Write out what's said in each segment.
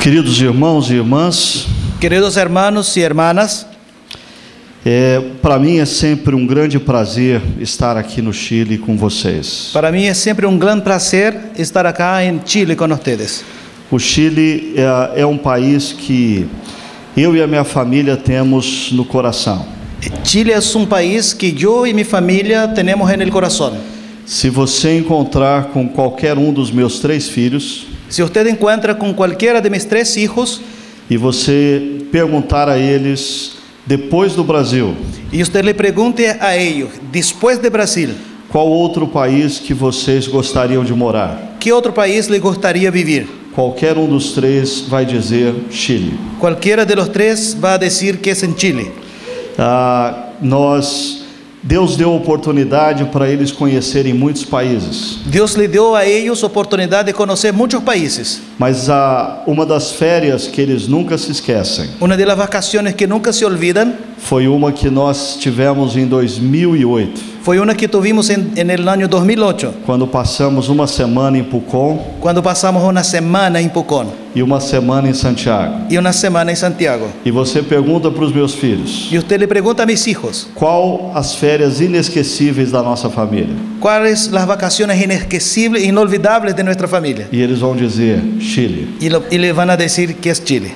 Queridos irmãos e irmãs, Queridos hermanos y hermanas, para mim é sempre um grande prazer estar aqui no Chile com vocês. para mí es siempre un gran placer estar acá en Chile con ustedes. O Chile é um país que eu e a minha família temos no coração. Chile es un país que yo y mi familia tenemos en el corazón. Se você encontrar com qualquer dos meus 3 filhos Si usted encuentra con cualquiera de mis 3 hijos e você perguntar a eles, depois do Brasil, y usted le pregunte a ellos, después de Brasil, qual outro país que vocês gostariam de morar, ¿qué otro país le gustaría vivir? qualquer dos 3 vai dizer Chile. Cualquiera de los 3 va a decir que es en Chile. Deus deu oportunidade para eles conhecerem muitos países. Dios le dio a ellos oportunidad de conocer muchos países. Mas uma das férias que eles nunca se esquecem Una de las vacaciones que nunca se olvidan foi uma que nós tivemos em 2008, fue una que tuvimos en el año 2008, quando passamos uma semana em Pucón cuando pasamos una semana en Pucón e uma semana em Santiago. y una semana en Santiago. E você pergunta para os meus filhos, Y usted le pregunta a mis hijos, qual as férias inesquecíveis da nossa família? ¿cuáles las vacaciones inesquecibles, inolvidables de nuestra familia? E eles vão dizer Chile. Y le van a decir que es Chile.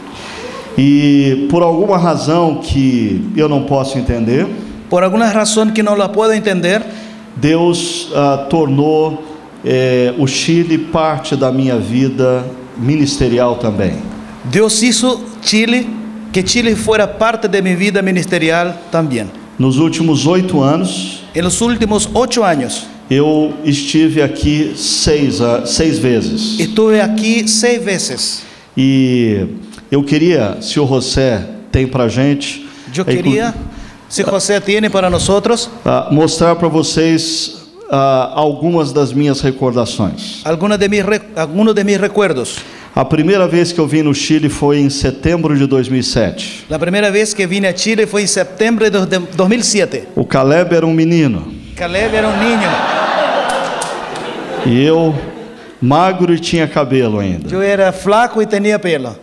E por alguma razão que eu não posso entender, Por alguna razón que no la puedo entender, Deus tornou o Chile parte da minha vida ministerial também. Dios hizo que Chile fuera parte de mi vida ministerial también. Nos últimos 8 anos, En los últimos 8 años, eu estive aqui 6 vezes. estuve aquí 6 veces. E eu queria, se o José tem para gente, Yo quería, si José tiene para nosotros, mostrar para vocês algumas das minhas recordações. algunos de mis recuerdos. A primeira vez que eu vim no Chile foi em setembro de 2007. La primera vez que vine a Chile fue en septiembre de 2007. O Caleb era um menino Caleb era un niño. e eu magro e tinha cabelo ainda. Yo era flaco y tenía pelo.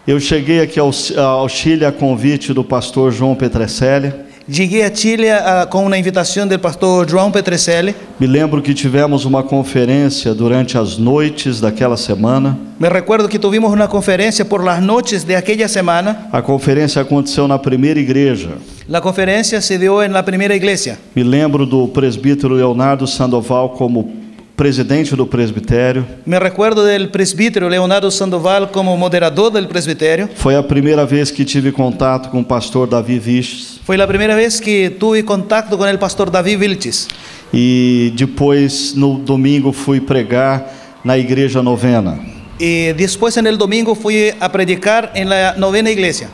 Eu cheguei aqui ao Chile a convite do pastor João Petrecelli. Llegué a Chile con una invitación del pastor João Petrecelli. Me lembro que tivemos uma conferência durante as noites daquela semana. Me recuerdo que tuvimos una conferencia por las noches de aquella semana. A conferência aconteceu na primeira igreja. La conferencia se dio en la primera iglesia. Me lembro do presbítero Leonardo Sandoval como presidente do presbitério. Me recuerdo del presbítero Leonardo Sandoval como moderador del presbiterio. Foi a primeira vez que tive contato com o pastor Davi Viches. Fue la primera vez que tuve contacto con el pastor David Vilches. E depois, no domingo, fui pregar na igreja novena. Y después en el domingo fui a predicar en la novena iglesia.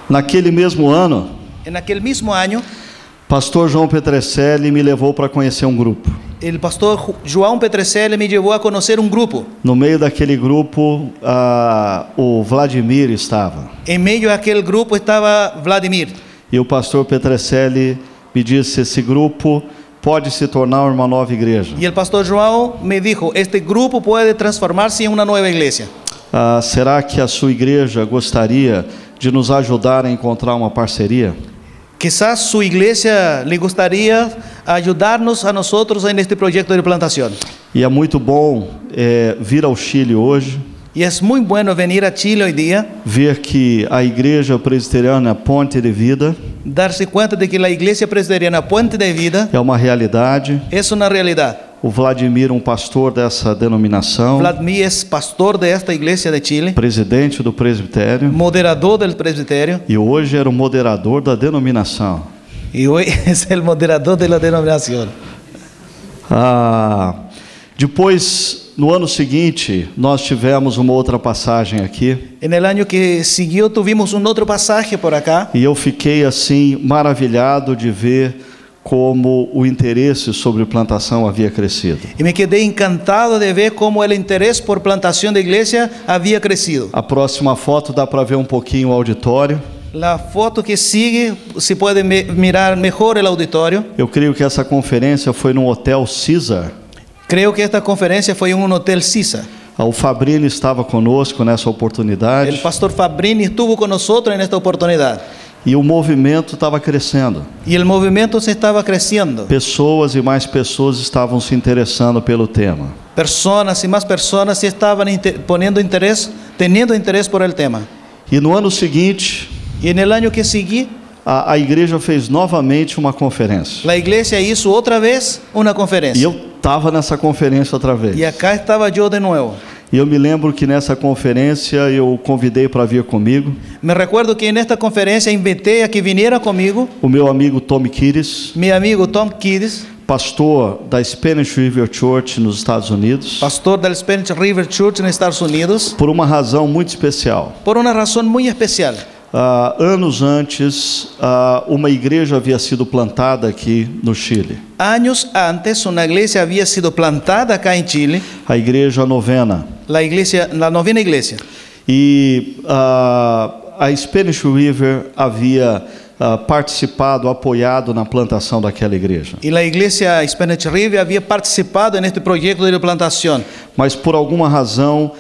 Naquele mesmo ano, En aquel mismo año, pastor João Petrecelli me levou para conhecer um grupo. el pastor João Petrecelli me llevó a conocer un grupo. No meio daquele grupo, o Vladimir estava. En medio de aquel grupo estaba Vladimir. E o pastor Petrecelli me disse, esse grupo pode se tornar uma nova igreja. Y el pastor João me dijo, este grupo puede transformarse en una nueva iglesia. Será que a sua igreja gostaria de nos ajudar a encontrar uma parceria? Quizás su iglesia le gustaría ayudarnos a nosotros en este proyecto de plantación. E é muito bom vir ao Chile hoje, Y es muy bueno venir a Chile hoy día, ver que a igreja presbiteriana Ponte de Vida darse cuenta de que la iglesia presbiteriana Puente de Vida é uma realidade. es una realidad. O Vladimir, um pastor dessa denominação, Vladimir es pastor de esta iglesia de Chile, presidente do presbitério, moderador del presbiterio, e hoje era o moderador da denominação. y hoy es el moderador de la denominación. Depois, no ano seguinte, nós tivemos uma outra passagem aqui, En el año que siguió tuvimos un otro pasaje por acá, e eu fiquei assim maravilhado de ver como o interesse sobre plantação havia crescido. y me quedé encantado de ver cómo el interés por plantación de iglesia había crecido. A próxima foto dá para ver um pouquinho o auditório. La foto que sigue se puede mirar mejor el auditorio. Eu creio que essa conferência foi num hotel Caesar. Creo que esta conferencia fue en un hotel Sisa. O Fabrini estava conosco nessa El oportunidade pastor Fabrini estuvo con nosotros en esta oportunidad. e o movimento estava crescendo. Y el movimiento se estaba creciendo. Pessoas e mais pessoas estavam se interessando pelo tema. Personas y más personas se estaban teniendo interés por el tema. E no ano seguinte, Y en el año que seguí, a igreja fez novamente uma conferência. la iglesia hizo otra vez una E conferencia. eu estava nessa conferência outra vez. Y acá estaba yo de nuevo. E eu me lembro que nessa conferência eu convidei para vir comigo Me recuerdo que en esta conferencia invité a que viniera conmigo o meu amigo Tom Kiris, mi amigo Tom Kiddis, pastor da Spanish River Church nos Estados Unidos, pastor del Spanish River Church en Estados Unidos, por uma razão muito especial. por una razón muy especial. Anos antes, uma igreja havia sido plantada aqui no Chile, Años antes, una iglesia había sido plantada acá en Chile, a Igreja Novena. la novena iglesia. E a Spanish River havia participado, apoiado na plantação daquela igreja. Y la iglesia Spanish River había participado en este proyecto de plantación. Mas por alguma razão,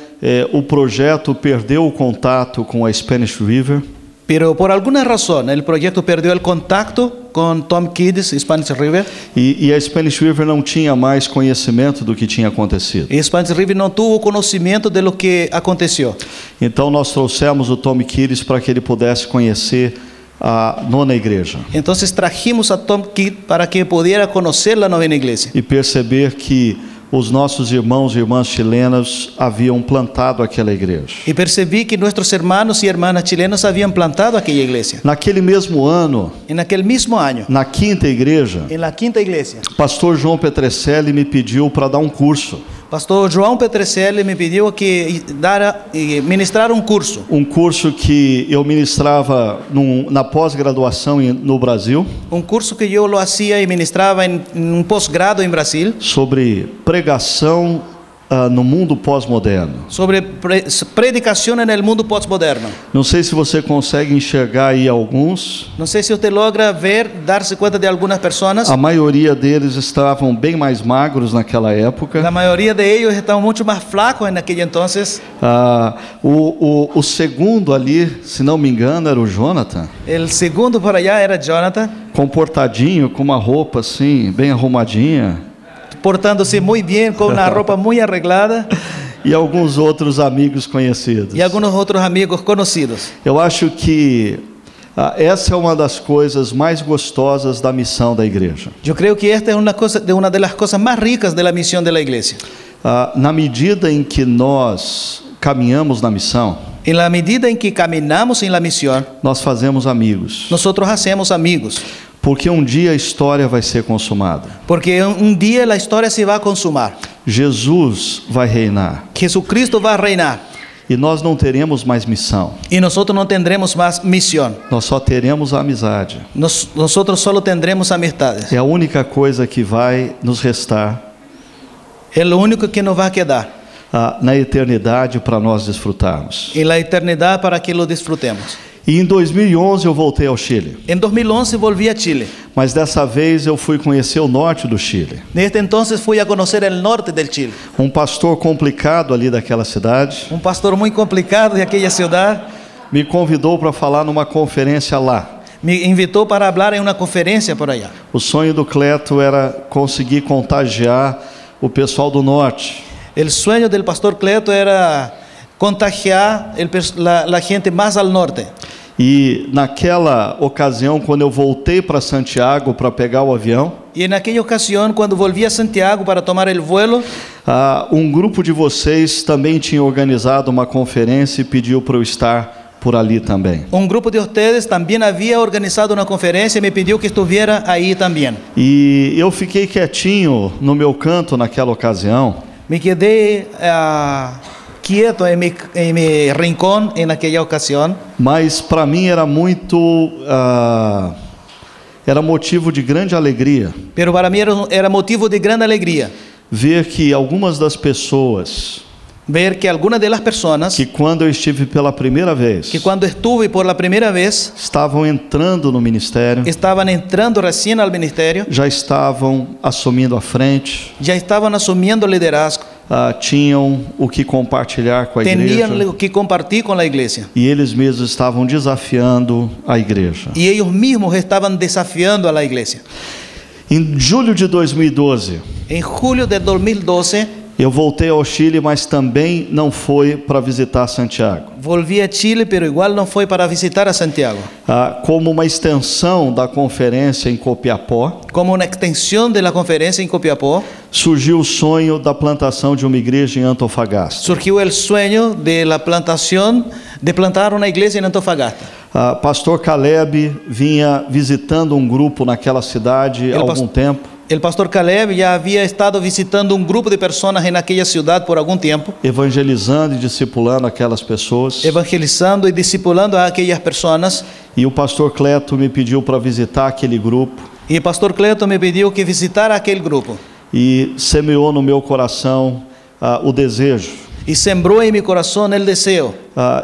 o projeto perdeu o contato com a Spanish River. Pero por alguna razón, el proyecto perdió el contacto con Tom Kiddis, Spanish River. E a Spanish River não tinha mais conhecimento do que tinha acontecido. Y Spanish River no tuvo conocimiento de lo que aconteció. Então nós trouxemos o Tom Kiddis para que ele pudesse conhecer a nona igreja Entonces trajimos a Tom Kidd para que pudiera conocer la novena iglesia e perceber que os nossos irmãos e irmãs chilenas haviam plantado aquela igreja. y percibí que nuestros hermanos y hermanas chilenos habían plantado aquella iglesia. Naquele mesmo ano, En aquel mismo año, na quinta igreja, en la quinta iglesia, pastor João Petrecelli me pediu para dar um curso. pastor João Petrecelli me pidió que ministrar un curso. Um curso que eu ministrava na pós-graduação no Brasil, Un curso que yo lo hacía y ministraba en un posgrado en Brasil sobre pregação no mundo pós-moderno. sobre predicación en el mundo postmoderno. Não sei se você consegue enxergar aí alguns. No sé si usted logra darse cuenta de algunas personas. A maioria deles estavam bem mais magros naquela La época. mayoría de ellos estaban mucho más flacos en aquel entonces. O segundo ali, se não me engano, era o Jonathan, El segundo por allá era Jonathan, comportadinho, com uma roupa assim, bem arrumadinha. portándose muy bien, con una ropa muy arreglada, E alguns outros amigos conhecidos. y algunos otros amigos conocidos. Eu acho que essa é uma das coisas mais gostosas da missão da igreja. Yo creo que esta es una de las cosas más ricas de la misión de la iglesia. Na medida em que nós caminhamos na missão, En la medida en que caminamos en la misión, nós fazemos amigos. nosotros hacemos amigos, Porque um dia a história vai ser consumada. porque un día la historia se va a consumar. Jesus vai reinar. Jesucristo va a reinar E nós não teremos mais missão. y nosotros no tendremos más misión. Nós só teremos a amizade. Nosotros solo tendremos amistades. É a única coisa que vai nos restar Es lo único que nos va a quedar na eternidade para nós desfrutarmos. en la eternidad para que lo disfrutemos. E em 2011 eu voltei ao Chile. En 2011 volví a Chile. Mas dessa vez eu fui conhecer o norte do Chile. Desde entonces fui a conocer el norte del Chile. Pastor complicado ali daquela cidade Un pastor muy complicado de aquella ciudad me convidou para falar numa conferência lá. me invitó para hablar en una conferencia por allá. O sonho do Cleto era conseguir contagiar o pessoal do norte. El sueño del pastor Cleto era contagiar la gente más al norte. E naquela ocasião, quando eu voltei para Santiago para pegar o avião, Y en aquella ocasión, cuando volví a Santiago para tomar el vuelo, grupo de vocês também tinha organizado uma conferência e pediu para eu estar por ali também. un grupo de ustedes también había organizado una conferencia y me pidió que estuviera ahí también. E eu fiquei quietinho no meu canto naquela ocasião, Me quedé quieto en mi rincón en aquella ocasión, mas para mim era era motivo de grande alegria pero para mí era motivo de gran alegría ver que algumas das pessoas ver que algunas de las personas que quando eu estive pela primeira vez que cuando estuve por la primera vez estavam entrando no ministério, estaban entrando recién al ministerio, já estavam assumindo a frente, ya estaban asumiendo liderazgo, tinham o que compartilhar com a igreja. Tenían que compartir con la iglesia. E eles mesmos estavam desafiando a igreja. Y ellos mismos estaban desafiando a la iglesia. Em julho de 2012, En julio de 2012, eu voltei ao Chile, mas também não foi para visitar Santiago. volví a Chile, pero igual no fue para visitar a Santiago. Como uma extensão da conferência em Copiapó, Como una extensión de la conferencia en Copiapó, surgiu o sonho da plantação de uma igreja em Antofagasta. surgió el sueño de la plantación, de plantar una iglesia en Antofagasta. Pastor Caleb vinha visitando um grupo naquela cidade há algum tempo. El pastor Caleb ya había estado visitando un grupo de personas en aquella ciudad por algún tiempo, Evangelizando e discipulando aquelas pessoas. evangelizando y discipulando a aquellas personas. E o pastor Cleto me pediu para visitar aquele grupo. Y el pastor Cleto me pidió que visitara aquel grupo. E semeou no meu coração o desejo Y sembró en mi corazón el deseo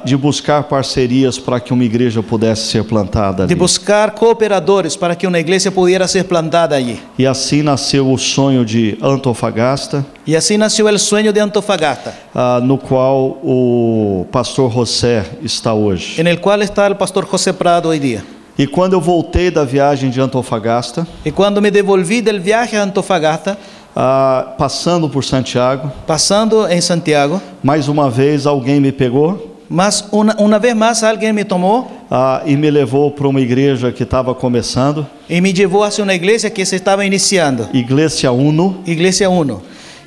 de buscar parcerias para que uma igreja pudesse ser plantada de ali. buscar cooperadores para que una iglesia pudiera ser plantada allí. E assim nasceu o sonho de Antofagasta, Y así nació el sueño de Antofagasta, no qual o pastor José está hoje. en el cual está el pastor José Prado hoy día. E quando eu voltei da viagem de Antofagasta, Y cuando me devolví del viaje a Antofagasta, passando por Santiago, pasando en Santiago, mais uma vez alguém me pegou una vez más alguien me tomó e me levou para uma igreja que estava começando, y me llevó hacia una iglesia que se estaba iniciando, Iglesia Uno, Iglesia 1.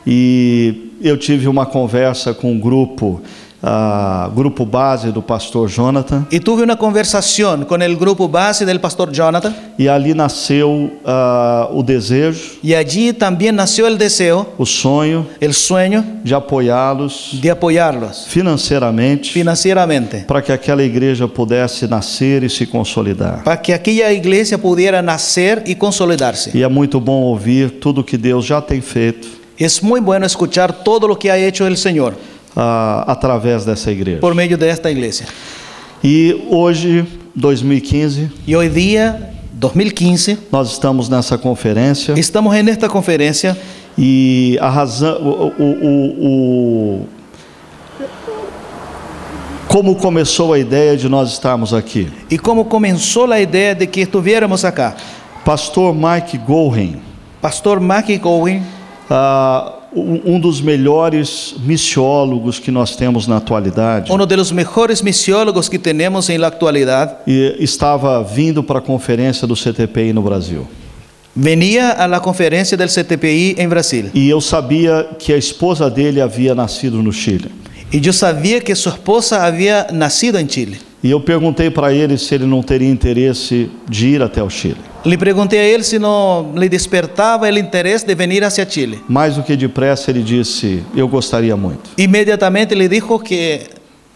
e eu tive uma conversa com um grupo base do pastor Jonathan, Y tuve una conversación con el grupo base del pastor Jonathan, e ali nasceu o desejo, y allí también nació el deseo, o sonho el sueño de apoiá-los de apoyarlos financeiramente financieramente, para que aquela igreja pudesse nascer e se consolidar. para que aquella iglesia pudiera nacer y consolidarse. E é muito bom ouvir tudo que Deus já tem feito Es muy bueno escuchar todo lo que ha hecho el Señor através dessa igreja. por medio de esta iglesia. E hoje, 2015, Y hoy día, 2015, nós estamos nessa conferência estamos en esta conferencia e a razão, como começou a ideia de nós estarmos aqui. y cómo comenzó la idea de que estuviéramos acá. Pastor Mike Gowen, Pastor Mike Gowen, dos melhores missiólogos que nós temos na atualidade, uno de los mejores misiólogos que tenemos en la actualidad, e estava vindo para a conferência do CTPI no Brasil. venía a la conferencia del CTPI en Brasil. E eu sabia que a esposa dele havia nascido no Chile. Y yo sabía que su esposa había nacido en Chile. E eu perguntei para ele se ele não teria interesse de ir até o Chile. Le pregunté a él si no le despertaba el interés de venir hacia Chile. Mais do que depressa, ele disse: eu gostaria muito. Inmediatamente le dijo que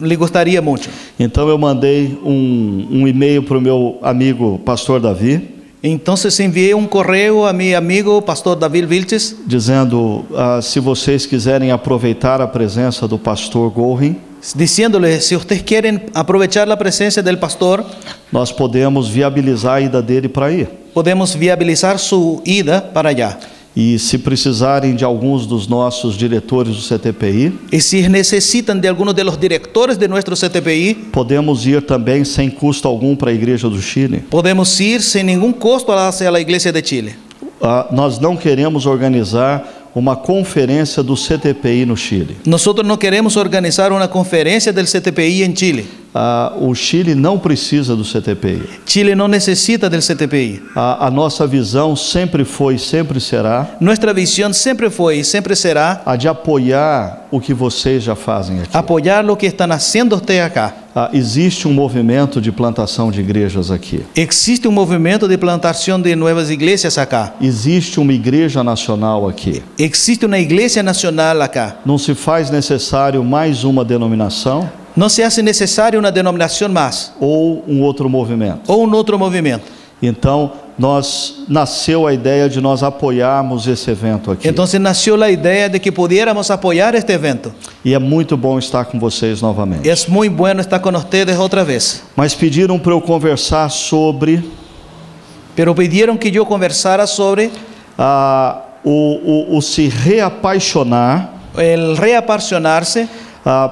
le gustaría mucho. Então eu mandei um e-mail para o meu amigo pastor Davi, Entonces envié un correo a mi amigo pastor David Vilches dizendo se vocês quiserem aproveitar a presença do pastor Gowen, diciéndole, si ustedes quieren aprovechar la presencia del pastor, nós podemos viabilizar a ida dele para ir. podemos viabilizar su ida para allá. E se precisarem de alguns dos nossos diretores do CTPI, Y si necesitan de algunos de los directores de nuestro CTPI, podemos ir também sem custo algum para a Igreja do Chile. podemos ir sin ningún costo hacia la iglesia de Chile. Nós não queremos organizar uma conferência do CTPI no Chile. Nosotros no queremos organizar una conferencia del CTPI en Chile. O Chile não precisa do CTPI. Chile no necesita del CTPI. A nossa visão sempre foi e sempre será Nuestra visión siempre fue y siempre será a de apoiar o que vocês já fazem aqui. apoyar lo que están haciendo ustedes acá. Existe um movimento de plantação de igrejas aqui. Existe un movimiento de plantación de nuevas iglesias acá. Existe uma igreja nacional aqui. Existe una iglesia nacional acá. Não se faz necessário mais uma denominação No se hace necesaria una denominación más ou um outro movimento. o un otro movimiento. Então, nasceu a ideia de nós apoiarmos esse evento aqui. Entonces nació la idea de que pudiéramos apoyar este evento. E é muito bom estar com vocês novamente. Es muy bueno estar con ustedes otra vez. Mas pediram para eu conversar sobre Pero pidieron que yo conversara sobre o se reapaixonar el reapasionarse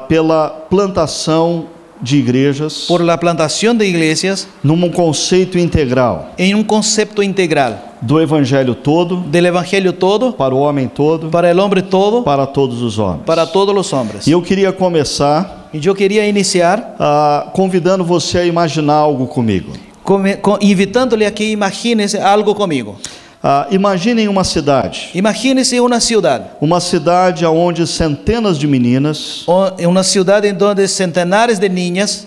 pela plantação de igrejas por la plantación de iglesias num conceito integral en un concepto integral do evangelho todo, del evangelio todo, para o homem todo, para el hombre todo, para todos os homens. para todos los hombres. E eu queria começar Y yo quería iniciar convidando você a imaginar algo comigo. invitándole a que imagines algo conmigo. Imaginem uma cidade. Imagínese una ciudad Onde centenas de meninas una ciudad en donde centenares de niñas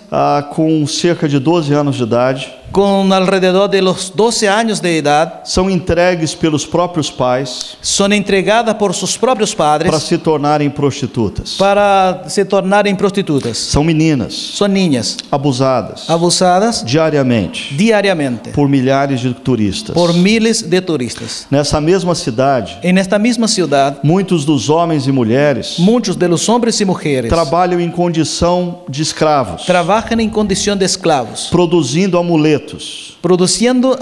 com cerca de 12 anos de idade con alrededor de los 12 años de edad são entregues pelos próprios pais son entregadas por sus propios para padres se tornarem prostitutas. para se tornarem prostitutas. São meninas Son niñas abusadas diariamente por milhares de turistas. por miles de turistas. Nessa mesma cidade, En esta misma ciudad, muitos dos homens e mulheres muchos de los hombres y mujeres trabalham em condição de escravos, trabajan en condición de esclavos, produzindo amuletos, produciendo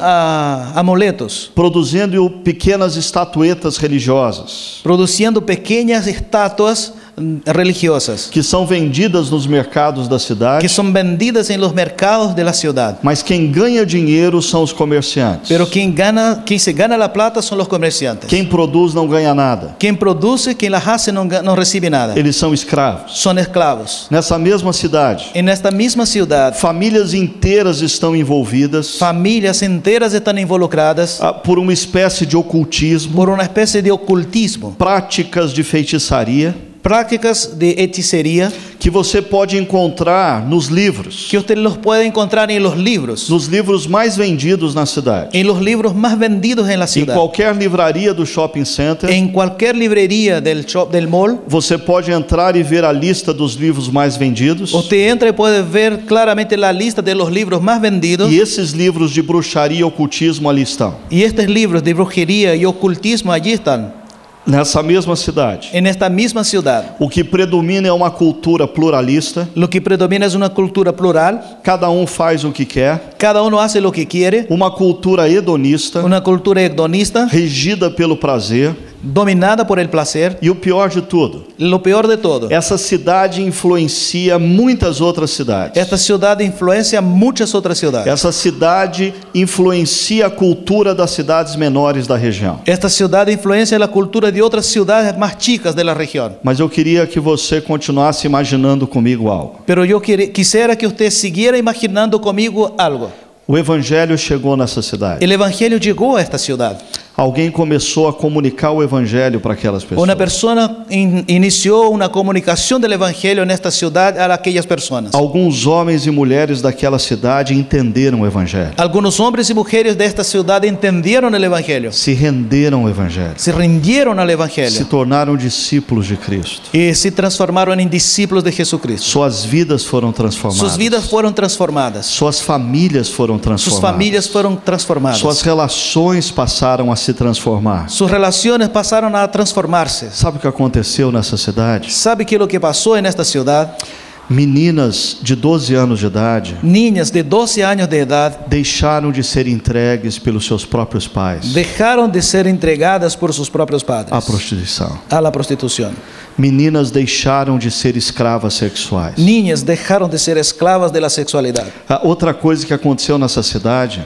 amuletos, produzindo pequenas estatuetas religiosas produciendo pequeñas estatuas religiosas que são vendidas nos mercados da que cidade, son vendidas en los mercados de la ciudad. mas quem ganha dinheiro são os comerciantes. Pero quien se gana la plata son los comerciantes. Quem produz não ganha nada. Quien produce, quien las hace no recibe nada. Eles são escravos. Son esclavos. Nessa mesma cidade, En esta misma ciudad, famílias inteiras estão envolvidas familias enteras están involucradas por uma espécie de ocultismo, por una especie de ocultismo, práticas de feitiçaria prácticas de hechicería que você pode encontrar nos livros, que usted los puede encontrar en los libros, nos livros mais vendidos na cidade. en los libros más vendidos en la Em ciudad, qualquer livraria do shopping center, en cualquier librería del mall. você pode entrar e ver a lista dos livros mais vendidos. Usted entra y puede ver claramente la lista de los libros más vendidos. E esses livros de bruxaria e ocultismo ali estão. Y estos libros de brujería y ocultismo allí están. Nessa mesma cidade, En esta misma ciudad, o que predomina é uma cultura pluralista. lo que predomina es una cultura plural. Cada um faz o que quer. Cada uno hace lo que quiere. Uma cultura hedonista, Una cultura hedonista, regida pelo prazer. dominada por el placer. E o pior de tudo, Lo peor de todo, essa cidade influencia muitas outras cidades. esta ciudad influencia muchas otras ciudades. Essa cidade influencia a cultura das cidades menores da região. Esta ciudad influencia la cultura de otras ciudades más chicas de la región. Mas eu queria que você continuasse imaginando comigo algo. Pero yo quisiera que usted siguiera imaginando conmigo algo. O evangelho chegou nessa cidade. El evangelio llegó a esta ciudad. Alguém começou a comunicar o evangelho para aquelas pessoas. Una persona inició una comunicación del evangelio en esta ciudad a aquellas personas. Alguns homens e mulheres daquela cidade entenderam o evangelho. Algunos hombres y mujeres de esta ciudad entendieron el evangelio, Se renderam ao evangelho. se rindieron al Se evangelio tornaram discípulos de Cristo. y se transformaron en discípulos de Jesucristo. Suas vidas foram transformadas. Sus vidas fueron transformadas. Suas famílias foram Sus transformadas. familias fueron transformadas. Suas relações passaram a se transformar. Sus relaciones pasaron a transformarse. Sabe o que aconteceu nessa cidade? ¿Sabe qué es lo que pasó en esta ciudad? Meninas de 12 anos de idade Niñas de 12 años de edad deixaram de ser entregues pelos seus próprios pais dejaron de ser entregadas por sus propios padres à prostituição. a la prostitución. Meninas deixaram de ser escravas sexuais. Niñas dejaron de ser esclavas de la sexualidad. Outra coisa que aconteceu nessa cidade,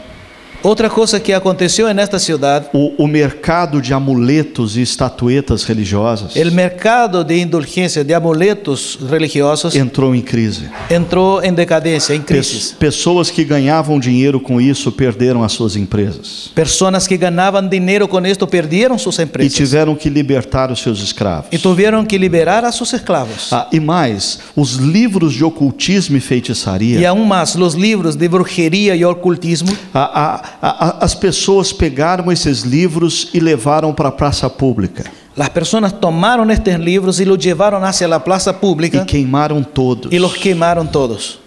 Otra cosa que aconteció en esta ciudad, o mercado de amuletos e estatuetas religiosas el mercado de indulgencia, de amuletos religiosos, entrou em crise. entró en decadencia, en crisis. Pessoas que ganhavam dinheiro com isso perderam as suas empresas Personas que ganaban dinero con esto perdieron sus e empresas tiveram que libertar os seus escravos. y tuvieron que liberar a sus esclavos. E mais, os livros de ocultismo e Y feitiçaria, aún más, los libros de brujería y ocultismo, as pessoas pegaram esses livros e levaram para a praça pública las personas tomaron estos libros y los llevaron hacia la plaza e pública queimaram todos. y los quemaron todos.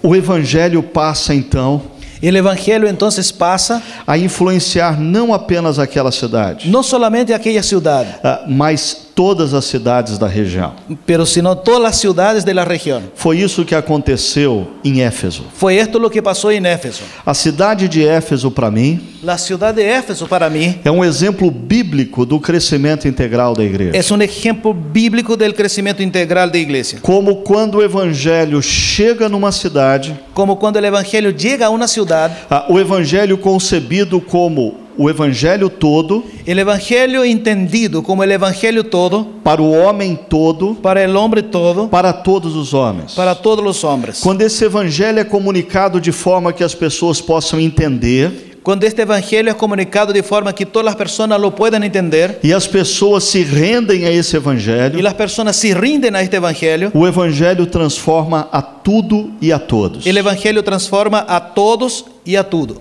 O evangelho passa então El evangelio entonces pasa a influenciar não apenas aquela cidade, no solamente aquella ciudad, mas todas as cidades da região. pero sino todas las ciudades de la región. Foi isso que aconteceu em Éfeso. Fue esto lo que pasó en Éfeso. A cidade de Éfeso, para mim, La ciudad de Éfeso para mí é um exemplo bíblico do crescimento integral da igreja. es un ejemplo bíblico del crecimiento integral de iglesia. Como quando o evangelho chega numa cidade, Como cuando el evangelio llega a una ciudad, o evangelho concebido como o evangelho todo, el evangelio entendido como el evangelio todo, para o homem todo, para el hombre todo, para todos os homens. para todos los hombres. Quando esse evangelho é comunicado de forma que as pessoas possam entender, Cuando este evangelio es comunicado de forma que todas las personas lo puedan entender e as pessoas se rendem a esse y evangelho, las personas se rinden a este evangelio, o evangelho transforma a tudo e a todos. el evangelio transforma a todos y a todo.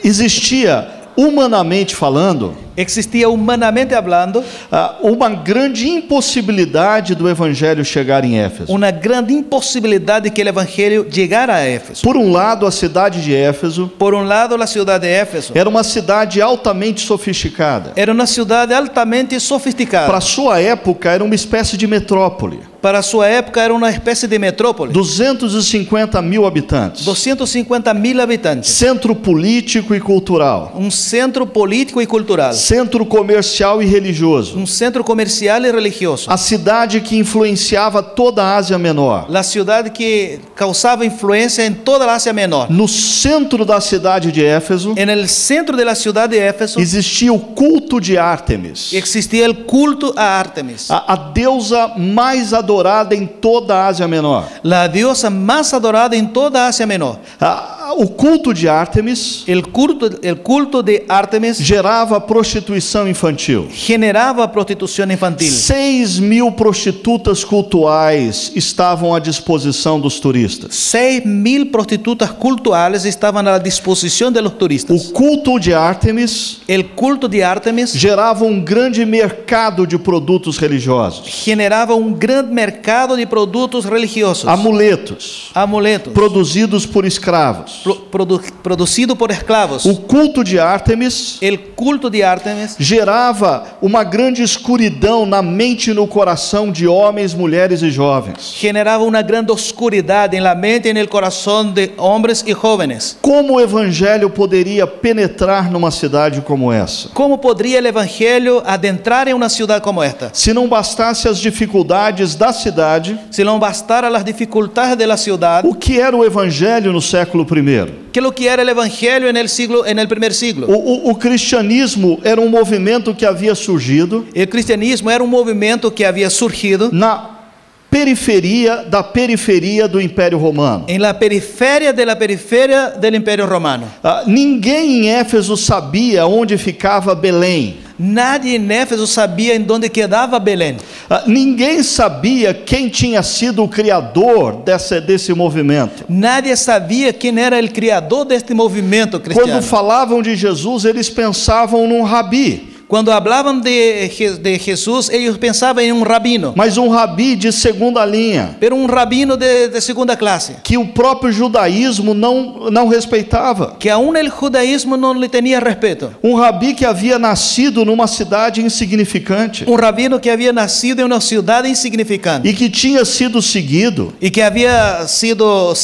Existia, humanamente falando, Existía humanamente hablando uma grande impossibilidade do evangelho chegar em Éfeso. una gran imposibilidad de que el evangelio llegara a Éfeso. Por um lado, a cidade de Éfeso Por un lado, la ciudad de Éfeso era uma cidade altamente sofisticada. era una ciudad altamente sofisticada. Para sua época, era uma espécie de metrópole. Para su época era una especie de metrópoli. 250 mil habitantes. 250.000 habitantes. Centro político e cultural. Un centro político y cultural. Centro comercial e religioso. Un centro comercial y religioso. A cidade que influenciava toda a Ásia Menor. La ciudad que causaba influencia en toda la Asia Menor. No centro da cidade de Éfeso, En el centro de la ciudad de Éfeso existia o culto de Ártemis, existía el culto a Ártemis, a deusa mais adorada em toda a Ásia Menor. la diosa más adorada en toda Asia Menor. O culto de Ártemis El culto de Ártemis gerava prostituição infantil. generaba prostitución infantil. 6.000 prostitutas cultuais estavam à disposição dos turistas. 6.000 prostitutas cultuales estaban a la disposición de los turistas. O culto de Ártemis El culto de Ártemis gerava um grande mercado de produtos religiosos. generaba un gran mercado de productos religiosos, Amuletos, amuletos, produzidos por escravos. producido por esclavos. O culto de Ártemis El culto de Ártemis gerava uma grande escuridão na mente e no coração de homens, mulheres e jovens. generaba una gran oscuridad en la mente y en el corazón de hombres y jóvenes. Como o evangelho poderia penetrar numa cidade como essa? ¿Cómo podría el evangelio adentrar en una ciudad como esta? Se não bastasse as dificuldades da cidade, Si no bastara las dificultades de la ciudad, o que era o evangelho no século I? ¿qué es lo que era el evangelio en el primer siglo? O cristianismo era um movimento que havia surgido El cristianismo era un movimiento que había surgido na periferia do Império Romano. en la periferia del Imperio Romano. Ninguém em Éfeso sabia onde ficava Belém. Nadie en Éfeso sabía en dónde quedaba Belén. Ninguém sabia quem tinha sido o criador desse movimento. Nadie sabía quién era el creador de este movimiento cristiano. Quando falavam de Jesus, eles pensavam num rabi. Cuando hablaban de Jesús, ellos pensaban en un rabino, Mas um rabi de segunda linha, pero un rabino de segunda clase, que o próprio judaísmo não respeitava. que aún el judaísmo no le tenía respeto. Um rabi que havia nascido numa cidade insignificante Un rabino que había nacido en una ciudad insignificante e que tinha sido seguido. y que había sido,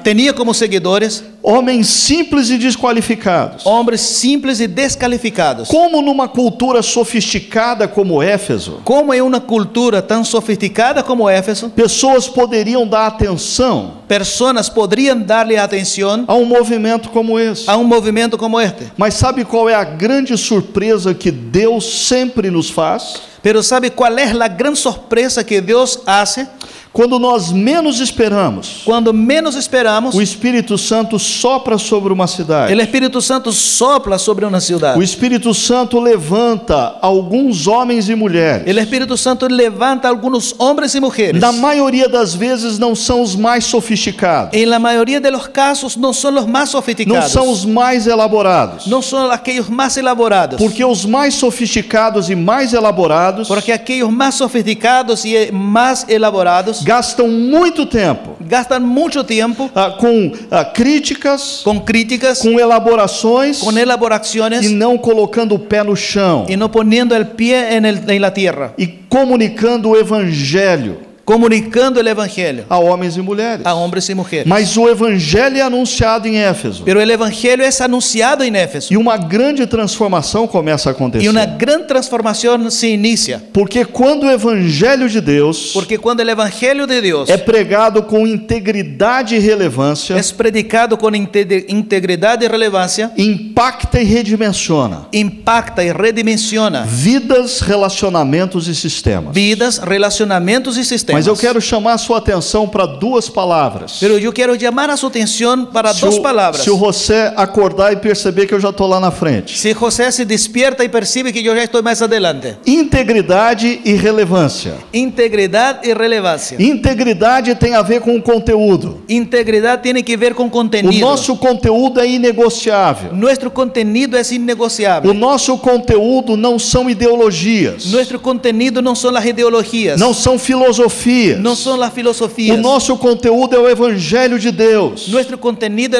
tenía como seguidores Homens simples e desqualificados. hombres simples y descalificados. Como numa cultura sofisticada como Éfeso, Como en una cultura tan sofisticada como Éfeso, pessoas poderiam dar atenção personas podrían darle atención a um movimento como esse. a un movimiento como este. Mas sabe qual é a grande surpresa que Deus sempre nos faz? Pero ¿sabe cuál es la gran sorpresa que Dios hace? Quando nós menos esperamos, Cuando menos esperamos, o Espírito Santo sopra sobre uma cidade. el Espíritu Santo sopla sobre una ciudad. O Espírito Santo levanta alguns homens e mulheres. El Espíritu Santo levanta a algunos hombres y mujeres. Na maioria das vezes não são os mais sofisticados, En la mayoría de los casos no son los más não sofisticados, são os mais elaborados. no son aquellos más elaborados, Porque os mais sofisticados e mais elaborados sofisticados Porque aquellos más sofisticados y más elaborados gastam muito tempo gastan mucho tiempo com críticas, con críticas, com elaborações con elaboraciones e não colocando o pé no chão y no poniendo el pie en la tierra, e comunicando o evangelho comunicando el evangelio a homens e mulheres. a hombres y mujeres. Mas o evangelho é anunciado em Éfeso Pero el evangelio es anunciado en Éfeso e uma grande transformação começa a y acontecer. una gran transformación se inicia. Porque quando o evangelho de Deus Porque cuando el evangelio de Dios é pregado com integridade e relevância, es predicado con integridad y relevancia, impacta e redimensiona impacta y redimensiona vidas, relacionamentos e sistemas. vidas, relacionamientos y sistemas. Mas eu quero chamar a sua atenção para duas palavras. Pero yo quiero llamar a su atención para dos palabras. Se o José acordar e perceber que eu já estou lá na frente. Si José se despierta y percibe que yo ya estoy más adelante. Integridade e relevância. Integridad y relevancia. Integridade tem a ver com o conteúdo. Integridad tiene que ver con O contenido. nosso conteúdo é inegociável. Nuestro contenido es innegociable. O nosso conteúdo não são ideologias, Nuestro contenido no son las ideologías, não são filosofias. no son las O filosofías. nosso conteúdo é o Evangelho de Deus, Nuestro contenido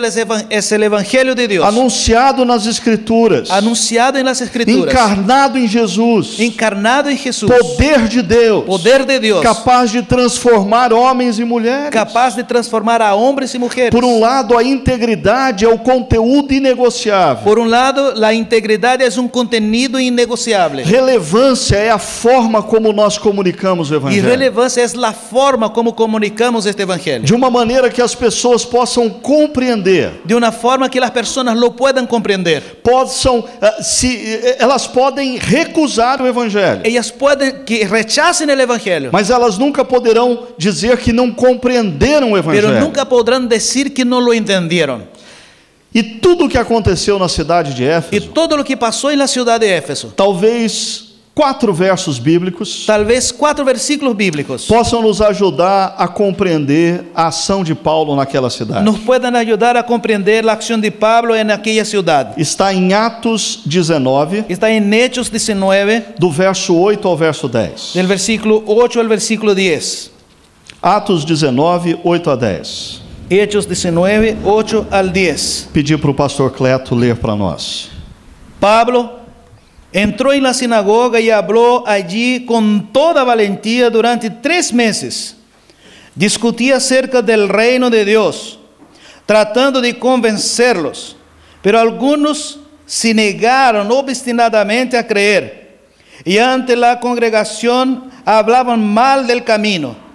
es el evangelio de Dios, anunciado nas Escrituras, anunciado en las escrituras, encarnado em Jesus, encarnado en Jesús, poder de Deus, poder de Dios, capaz de transformar homens e mulheres. capaz de transformar a hombres y mujeres. Por um lado, a integridade é o conteúdo inegociável. Por un lado, la integridad es un contenido innegociable. Relevância é a forma como nós comunicamos o Y Evangelho. relevancia es la forma como comunicamos este evangelio. De uma maneira que as pessoas possam compreender, De una forma que las personas lo puedan comprender. elas podem recusar o Evangelho, Ellas pueden que rechacen el evangelio, mas elas nunca poderão dizer que não compreenderam o pero Evangelho. nunca podrán decir que no lo entendieron. E tudo o que aconteceu na cidade de Y Éfeso, todo lo que pasó en la ciudad de Éfeso, talvez 4 versos bíblicos tal vez 4 versículos bíblicos, possam nos ajudar a compreender a ação de Paulo naquela cidade. nos puedan ayudar a comprender la acción de Pablo en aquella ciudad. Está em Atos 19, Está en Hechos 19, do verso 8 ao verso 10. del versículo 8 al versículo 10. Atos 19, 8 a 10. Hechos 19, 8 al 10. Pedir para o pastor Cleto ler para nós. Pablo entró en la sinagoga y habló allí con toda valentía durante 3 meses. Discutía acerca del reino de Dios, tratando de convencerlos, pero algunos se negaron obstinadamente a creer y ante la congregación hablaban mal del camino.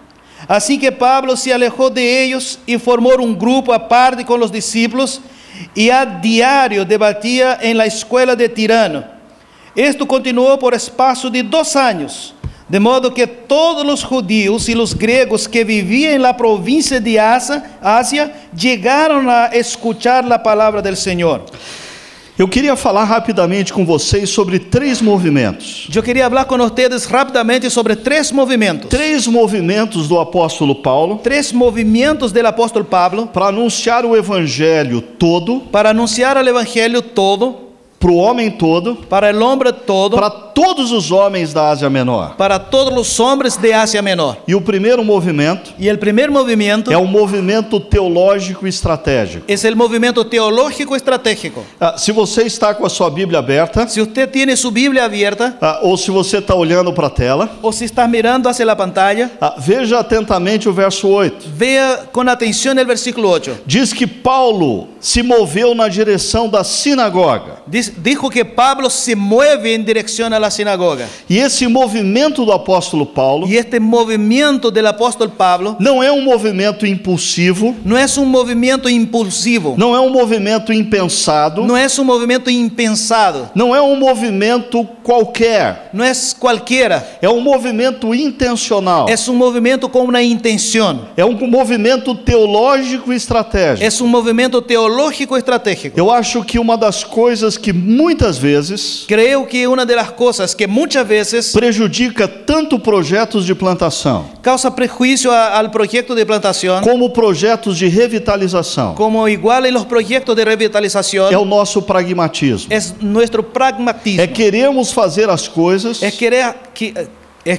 Así que Pablo se alejó de ellos y formó un grupo aparte con los discípulos y a diario debatía en la escuela de Tirano. Esto continuó por espacio de 2 años, de modo que todos los judíos y los griegos que vivían en la provincia de Asia llegaron a escuchar la palabra del Señor. Eu queria falar rapidamente com vocês sobre 3 movimentos. Yo quería hablar con ustedes rápidamente sobre 3 movimientos. 3 movimentos do apóstolo Paulo 3 movimientos del apóstol Pablo para anunciar o evangelho todo, para anunciar el evangelio todo, para o homem todo, para el hombre todo, para todos os homens da Ásia Menor. para todos los hombres de Asia Menor. E o primeiro movimento Y el primer movimiento é o movimento teológico e estratégico. es el movimiento teológico estratégico. Se você está com a sua Bíblia aberta, Si usted tiene su Biblia abierta ou se você está olhando para a tela, o si está mirando hacia la pantalla, veja atentamente o verso 8. vea con atención el versículo 8. Diz que Paulo se moveu na direção da sinagoga. Dijo que Pablo se mueve en dirección a la sinagoga. E esse movimento do apóstolo Paulo Y este movimiento del apóstol Pablo não é um movimento impulsivo, no es un movimiento impulsivo, não é um movimento impensado, no es un movimiento impensado, não é um movimento qualquer, no es cualquiera, é um movimento intencional, es un movimiento con una intención, é um movimento teológico e estratégico. es un movimiento teológico estratégico. Eu acho que uma das coisas que muitas vezes Creo que una de las cosas que muchas veces prejudica tanto projetos de plantação, causa prejuicio al proyecto de plantación, como projetos de revitalização, como igual en los proyectos de revitalización, é o nosso pragmatismo. es nuestro pragmatismo. Queremos fazer as coisas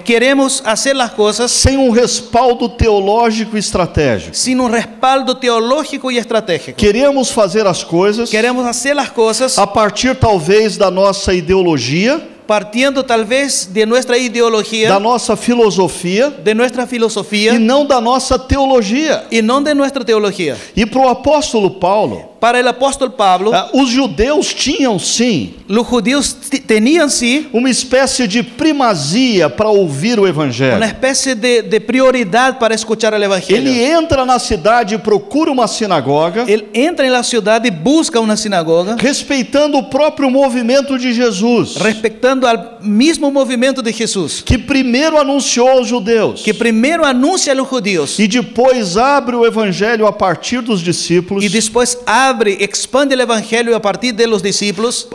Queremos hacer las cosas sem um respaldo teológico e estratégico. sin un respaldo teológico y estratégico. Queremos fazer as coisas Queremos hacer las cosas a partir talvez da nossa ideologia, partiendo tal vez de nuestra ideología, da nossa filosofia de nuestra filosofía e não da nossa teologia. y no de nuestra teología. E para o apóstolo Paulo, Para el apóstol Pablo, os judeus tinham sim los judíos tenían sí uma espécie de primazia para ouvir o una evangelho. especie de prioridad para escuchar el Ele evangelio. entra na cidade e procura uma sinagoga, Él entra en la ciudad y busca una sinagoga, respeitando o próprio movimento de Jesus, respetando al mismo movimiento de Jesús, que primeiro anunciou aos judeus que primero anuncia a los judíos e depois abre o evangelho a partir dos discípulos y después expande el evangelio a partir de los discípulos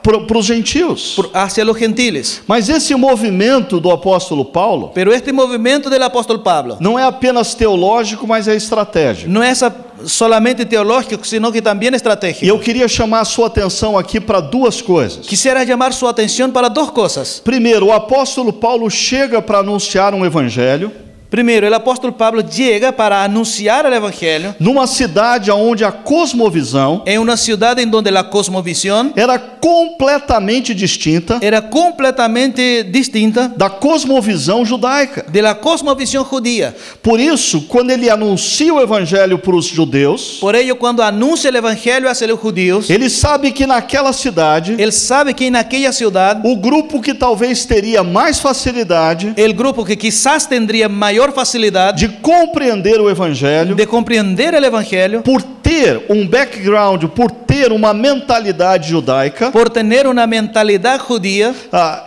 para os gentios. hacia los gentiles. Mas esse movimento do apóstolo Paulo Pero este movimiento del apóstol Pablo não é apenas teológico, mas é estratégico. no es solamente teológico, sino que también E estratégico. eu queria chamar a sua atenção aqui para duas coisas. Quisiera llamar su atención para dos cosas. Primeiro, o apóstolo Paulo chega para anunciar um evangelho Primero, el apóstol Pablo llega para anunciar el evangelio numa cidade onde a cosmovisão en una ciudad en donde la cosmovisión era completamente distinta era completamente distinta da cosmovisão judaica. de la cosmovisión judía. Por isso, quando ele anuncia o evangelho para os judeus, Por ello, cuando anuncia el evangelio hacia los judíos, ele sabe que naquela cidade, él sabe que en aquella ciudad, o grupo que talvez teria mais facilidade el grupo que quizás tendría mayor facilidad de compreender o evangelho, de comprender el evangelio, por ter um background, por ter uma mentalidade judaica, por tener una mentalidad judía,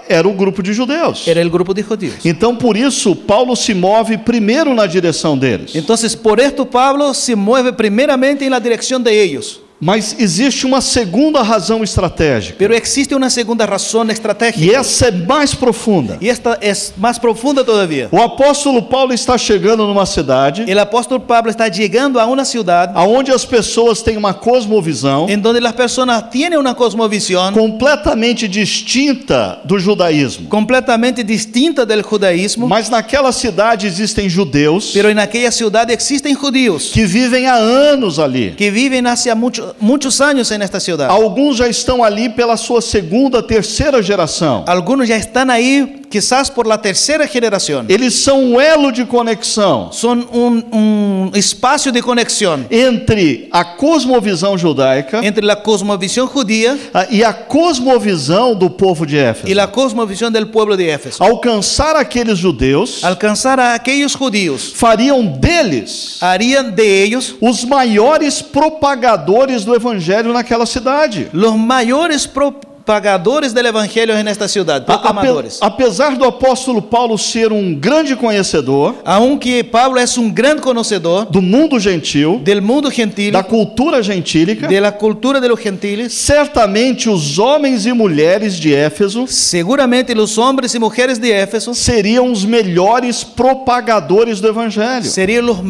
era o grupo de judeus. era el grupo de judíos. Então, por isso, Paulo se move primeiro na direção deles. Entonces, por esto Pablo se mueve primeramente en la dirección de ellos. Mas existe uma segunda razão estratégica, Pero existe una segunda razón e estratégica, essa é mais profunda. y esta es más profunda todavía. O apóstolo Paulo está chegando numa cidade El apóstol Pablo está llegando a una ciudad onde as pessoas têm uma cosmovisão en donde las personas tienen una cosmovisión completamente distinta do judaísmo. completamente distinta del judaísmo, Mas naquela cidade existem judeus pero en aquella ciudad existen judíos que vivem há anos ali. que viven hace muchos años en esta ciudad. Alguns já estão ali pela sua segunda, terceira geração. Algunos ya están ahí quizás por la tercera generación. Eles são um elo de conexão Son un espacio de conexión entre a cosmovisão judaica entre la cosmovisión judía e a cosmovisão do povo de y Éfeso. la cosmovisión del pueblo de Éfeso. Alcançar aqueles judeus Alcanzar a aquellos judíos fariam deles harían de ellos os maiores propagadores do evangelho naquela cidade. los mayores propagadores del evangelio en esta ciudad, proclamadores. Apesar do apóstolo Paulo ser um grande conhecedor Aunque Pablo es un gran conocedor do mundo gentil, del mundo gentil, da cultura gentílica, de la cultura de los gentiles, certamente os homens e mulheres de Éfeso seguramente los hombres y mujeres de Éfeso seriam os melhores propagadores do evangelho. serían los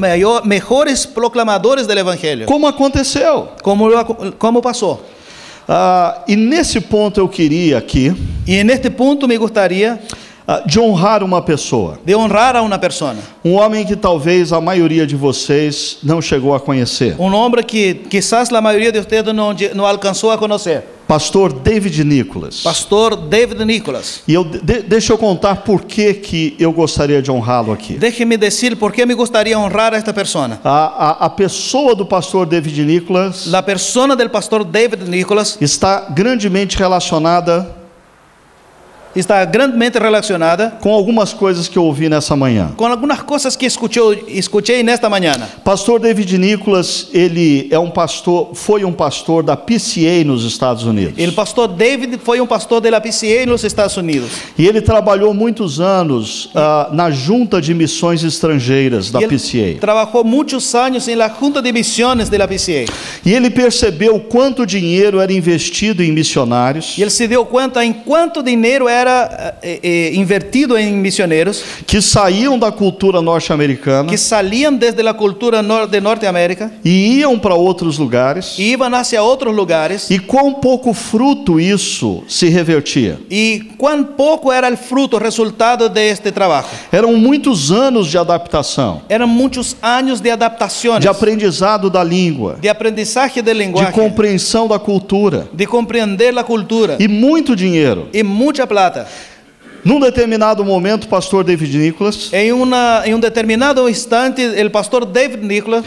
mejores proclamadores del evangelio. Como aconteceu? ¿Cómo pasó? E nesse ponto eu queria aqui Y en este punto me gustaría de honrar uma pessoa, de honrar a una persona, um homem que talvez a maioria de vocês não chegou a conhecer, un hombre que quizás la mayoría de ustedes no alcanzó a conocer, pastor David Nicholas. Pastor David Nicholas. E deixa eu contar por que eu gostaria de honrá-lo aqui. Déjeme decir por qué me gustaría honrar a esta persona. A pessoa do pastor David Nicholas La persona del pastor David Nicholas está grandemente relacionada está grandemente relacionada com algumas coisas que eu ouvi nessa manhã. com algumas coisas que escutei nesta manhã. Pastor David Nicholas, ele foi um pastor da PCA nos Estados Unidos. O pastor David foi um pastor da PCA nos Estados Unidos. E ele trabalhou muitos anos na Junta de Missões Estrangeiras da E ele PCA. trabalhou muitos anos na Junta de Missões da PCA. E ele percebeu quanto dinheiro era investido em missionários E ele se deu conta em quanto dinheiro era invertido em missioneiros que saíam da cultura norte-americana que saíam desde a cultura de Norte-América e iam para outros lugares, e iam hacia outros lugares. e quão pouco fruto isso se revertia. E cuán pouco era o fruto, o resultado deste trabalho. Eram muitos anos de adaptação, Eram muitos anos de adaptações, de aprendizado da língua, de aprendizagem de de linguagem, compreensão da cultura de compreender a cultura e muito dinheiro. e muita plata. Num determinado momento, o pastor David Nicholas Em um determinado instante, o pastor David Nicholas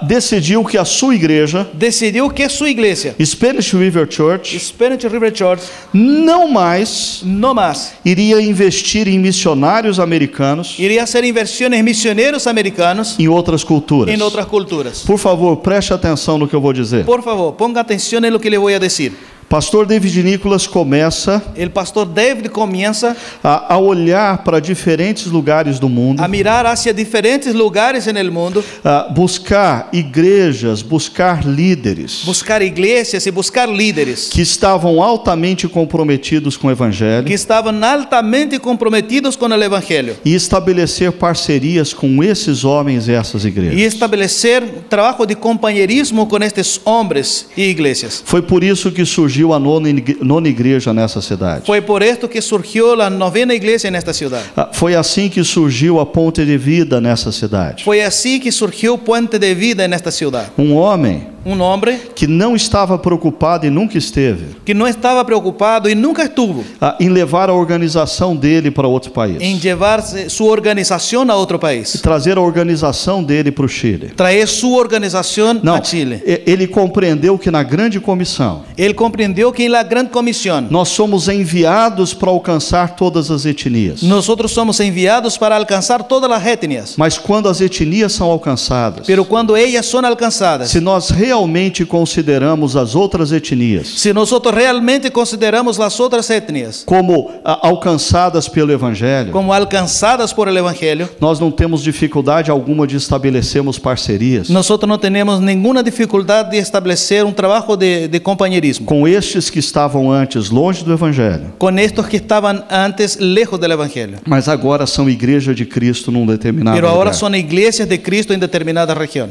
decidiu que a sua igreja, decidiu que sua igreja, Spanish River Church, Spanish River Church, não mais não mais iria investir em missionários americanos iria ser inversões em missionários americanos em outras culturas. em outras culturas. Por favor, preste atenção no que eu vou dizer. Por favor, ponga atenção em lo que lhe vou dizer. Pastor David Nicholas começa O pastor David começa a olhar para diferentes lugares do mundo, a mirar hacia diferentes lugares no mundo, a buscar igrejas, buscar líderes buscar igrejas e buscar líderes que estavam altamente comprometidos com o Evangelho que estavam altamente comprometidos com o Evangelho e estabelecer parcerias com esses homens e essas e igrejas. estabelecer trabalho de companheirismo com estes homens e igrejas. Foi por isso que surgiu a nona igreja nessa cidade. Foi por esto que surgiu a 9ª igreja nesta cidade. Foi assim que surgiu a Ponte de Vida nessa cidade. Foi assim que surgiu o Puente de Vida nesta cidade. Um homem Homem que não estava preocupado e nunca esteve que não estava preocupado e nunca estuvo em levar a organização dele para outro país, em levar sua organização a outro país, trazer a organização dele para o Chile. trazer sua organização Não, a Chile. ele compreendeu que na grande comissão Ele compreendeu que na grande comissão nós somos enviados para alcançar todas as etnias. nós somos enviados para alcançar todas as etnias. Mas quando as etnias são alcançadas, Pero quando elas são alcançadas, se nós realmente consideramos as outras etnias se nós realmente consideramos as outras etnias como alcançadas pelo Evangelho, como alcançadas por el Evangelho, nós não temos dificuldade alguma de estabelecermos parcerias nós não temos nenhuma dificuldade de estabelecer trabalho de companheirismo com estes que estavam antes longe do Evangelho, com estes que estavam antes lejos do Evangelho. mas agora são igreja de Cristo num determinado Pero agora lugar. são igrejas de Cristo em determinada região.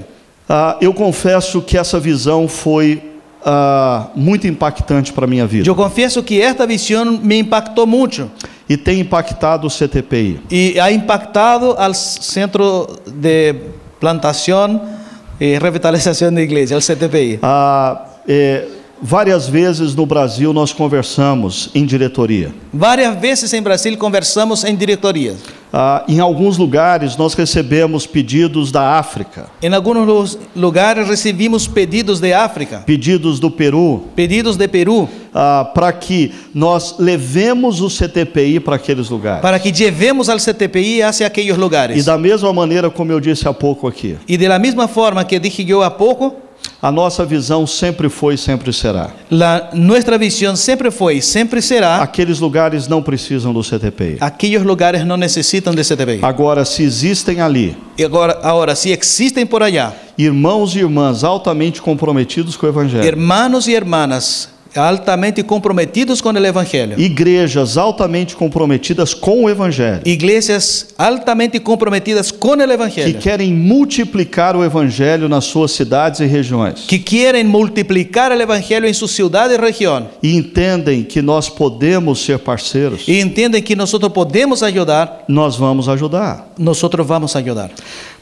Eu confesso que essa visão foi muito impactante para a minha vida Eu confesso que esta visão me impactou muito e tem impactado o CTPI. e ha impactado ao Centro de Plantação e Revitalização de Igreja, ao CTPI. Várias vezes no Brasil nós conversamos em diretoria. Várias vezes em Brasil conversamos em diretoria. Em alguns lugares nós recebemos pedidos da África, Em alguns lugares recebimos pedidos de África, pedidos do Peru, pedidos de Peru, para que nós levemos o CTPI para aqueles lugares. para que levemos ao CTPI hacia aqueles E lugares. da mesma maneira como eu disse há pouco aqui, E de la mesma forma que dije eu há pouco, a nossa visão sempre foi e sempre será: nossa visão sempre foi e sempre será: aqueles lugares não precisam do CTPI. aqueles lugares não necessitam de CTPI. Agora, se existem ali E agora, se existem por allá irmãos e irmãs altamente comprometidos com o Evangelho, hermanos e hermanas altamente comprometidos com o Evangelho, igrejas altamente comprometidas com o Evangelho, igrejas altamente comprometidas com o que Evangelho, querem multiplicar o Evangelho nas suas cidades e regiões, que querem multiplicar o Evangelho em sua cidade e região, e entendem que nós podemos ser parceiros, e entendem que nós podemos ajudar, nós vamos ajudar. nós vamos ajudar.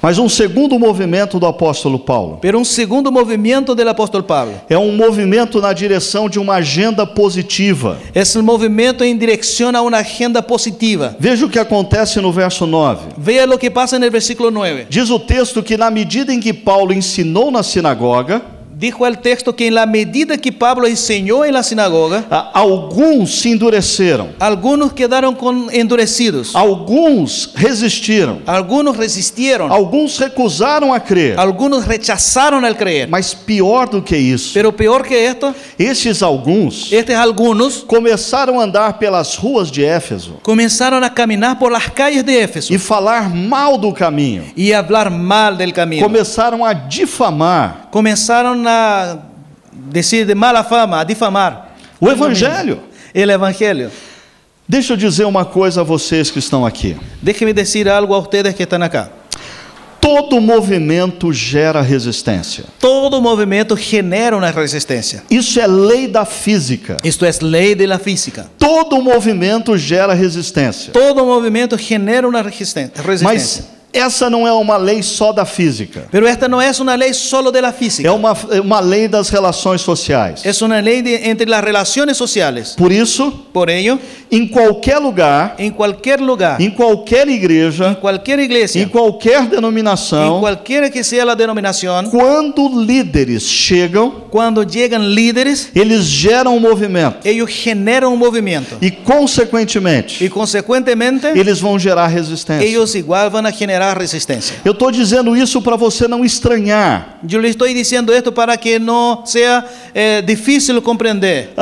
Mas um segundo movimento do apóstolo Paulo Pero segundo movimento do apóstolo Pablo é um movimento na direção de uma agenda positiva. é um movimento em direção a uma agenda positiva. Veja o que acontece no verso 9. Veja o que passa no versículo 9. Diz o texto que na medida em que Paulo ensinou na sinagoga, dijo el texto que en la medida que Pablo enseñó en la sinagoga, alguns se endureceram, algunos quedaron endurecidos, alguns resistiram, algunos resistieron, alguns recusaram a crer. algunos rechazaron el creer. Mas pior do que isso, Pero peor que esto, estes alguns estos algunos começaram a andar pelas ruas de Éfeso comenzaron a caminar por las calles de Éfeso e falar mal do caminho, y hablar mal del camino. começaram a difamar Comenzaron a decir de mala fama, a difamar o Evangelho. el evangelio. Deixa eu dizer uma coisa a vocês que estão aqui. Déjenme decir algo a ustedes que están acá. Todo movimento gera resistência. Todo movimiento genera una resistencia. Isso é lei da física. Esto es ley de la física. Todo movimento gera resistência. Todo movimiento genera una resistencia. Mas essa não é uma lei só da física. Pero esta no es una ley solo de la É física. uma lei das relações sociais. Es una ley entre las relaciones sociales. Por isso, Por ello, em qualquer lugar, en cualquier lugar, em qualquer en igreja, cualquier em iglesia, qualquer en denominação, cualquiera que sea la denominación, quando líderes chegam, cuando llegan líderes, eles geram um movimento. ellos generan un movimiento. E, consequentemente, Y consecuentemente, eles vão gerar resistência. ellos igual van a generar resistencia. Eu estou dizendo isso para você não estranhar. Yo le estoy diciendo esto para que no sea difícil comprender.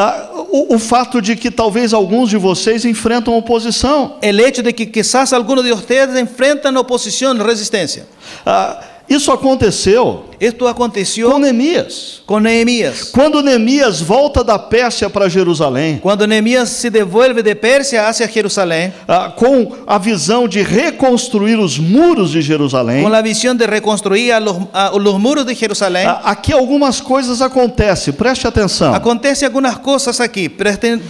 O fato de que talvez alguns de vocês enfrentam oposição. El hecho de que quizás algunos de ustedes enfrentan oposición, resistencia. Isso aconteceu Esto aconteció com Neemias. con Nehemías. Quando Neemias volta da Pérsia para Jerusalém, Cuando Nehemías se devuelve de Persia hacia Jerusalén, com a visão de reconstruir os muros de Jerusalém, con la visión de reconstruir los muros de Jerusalén, aqui algumas coisas acontecem, preste atenção. acontece algunas cosas aquí,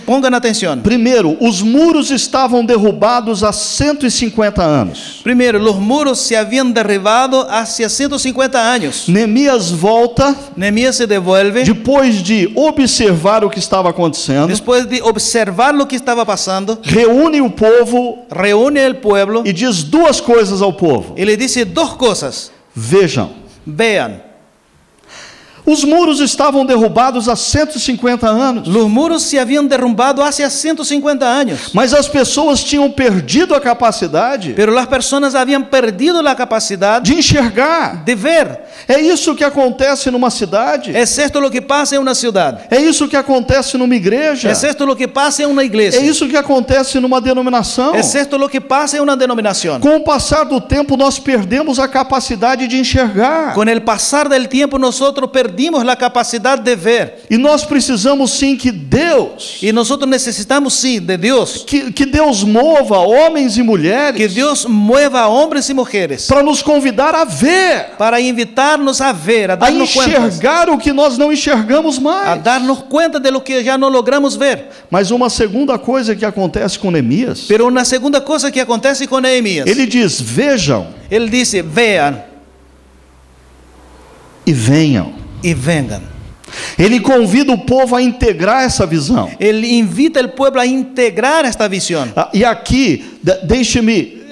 pongan atención. Primeiro, os muros estavam derrubados há 150 anos. Primero, los muros se habían derribado hacia 150 años. Neemias volta, Nehemías se devuelve, depois de observar o que estava acontecendo, después de observar lo que estaba pasando, reúne o povo reúne el pueblo e diz duas coisas ao povo. y le dice dos cosas. Vejam, Vean, os muros estavam derrubados há 150 anos, los muros se habían derrumbado hace 150 años, mas as pessoas tinham perdido a capacidade pero las personas habían perdido la capacidad de enxergar. de ver. É isso que acontece numa cidade, Es esto lo que pasa en una ciudad. é isso que acontece numa igreja, Es esto lo que pasa en una é iglesia. isso que acontece numa denominação. Es esto lo que pasa en una denominación. Com o passar do tempo, nós perdemos a capacidade de enxergar. Con el pasar del tiempo nosotros perdimos la capacidad de ver. E nós precisamos sim que Deus, Y nosotros necesitamos, sí, de Dios. que Deus mova homens e mulheres Que Dios mueva a hombres y mujeres para nos convidar a ver, para invitarnos a ver, a a darnos cuenta, enxergar o que nós não enxergamos a mais. darnos cuenta de lo que ya no logramos ver. Mas uma segunda coisa que acontece com Neemias, Pero una segunda cosa que acontece con Nehemías, ele diz: vejam él dice, vean e venham. y vengan. Ele convida o povo a integrar essa visão. Él invita al pueblo a integrar esta visión. E aqui, deixe-me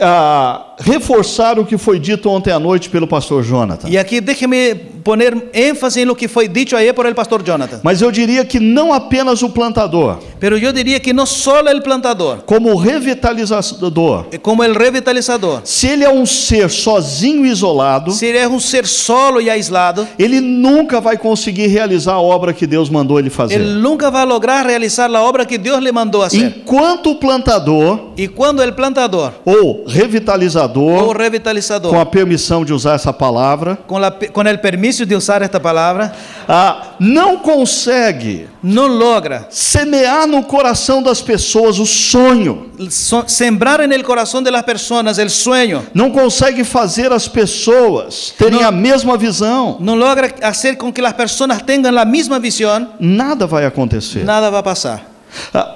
reforçar o que foi dito ontem à noite pelo pastor Jonathan. Y aquí déjeme poner énfasis en lo que fue dicho ayer por el pastor Jonathan. Mas eu diria que não apenas o plantador, Pero yo diría que no solo el plantador, como o revitalizador, como el revitalizador, se ele é um ser sozinho e isolado, si eres un ser solo y aislado, ele nunca vai conseguir realizar a obra que Deus mandou ele fazer. él nunca va a lograr realizar la obra que Dios le mandó a hacer. Enquanto o plantador Y cuando el plantador ou revitalizador, o com revitalizador, a permissão de usar essa palavra, con el permiso de usar esta palabra, não consegue no logra semear no coração das pessoas o sonho, sembrar en el corazón de las personas el sueño, não consegue fazer as pessoas terem a mesma visão, no logra hacer con que las personas tengan la misma visión, nada vai acontecer. nada va a pasar.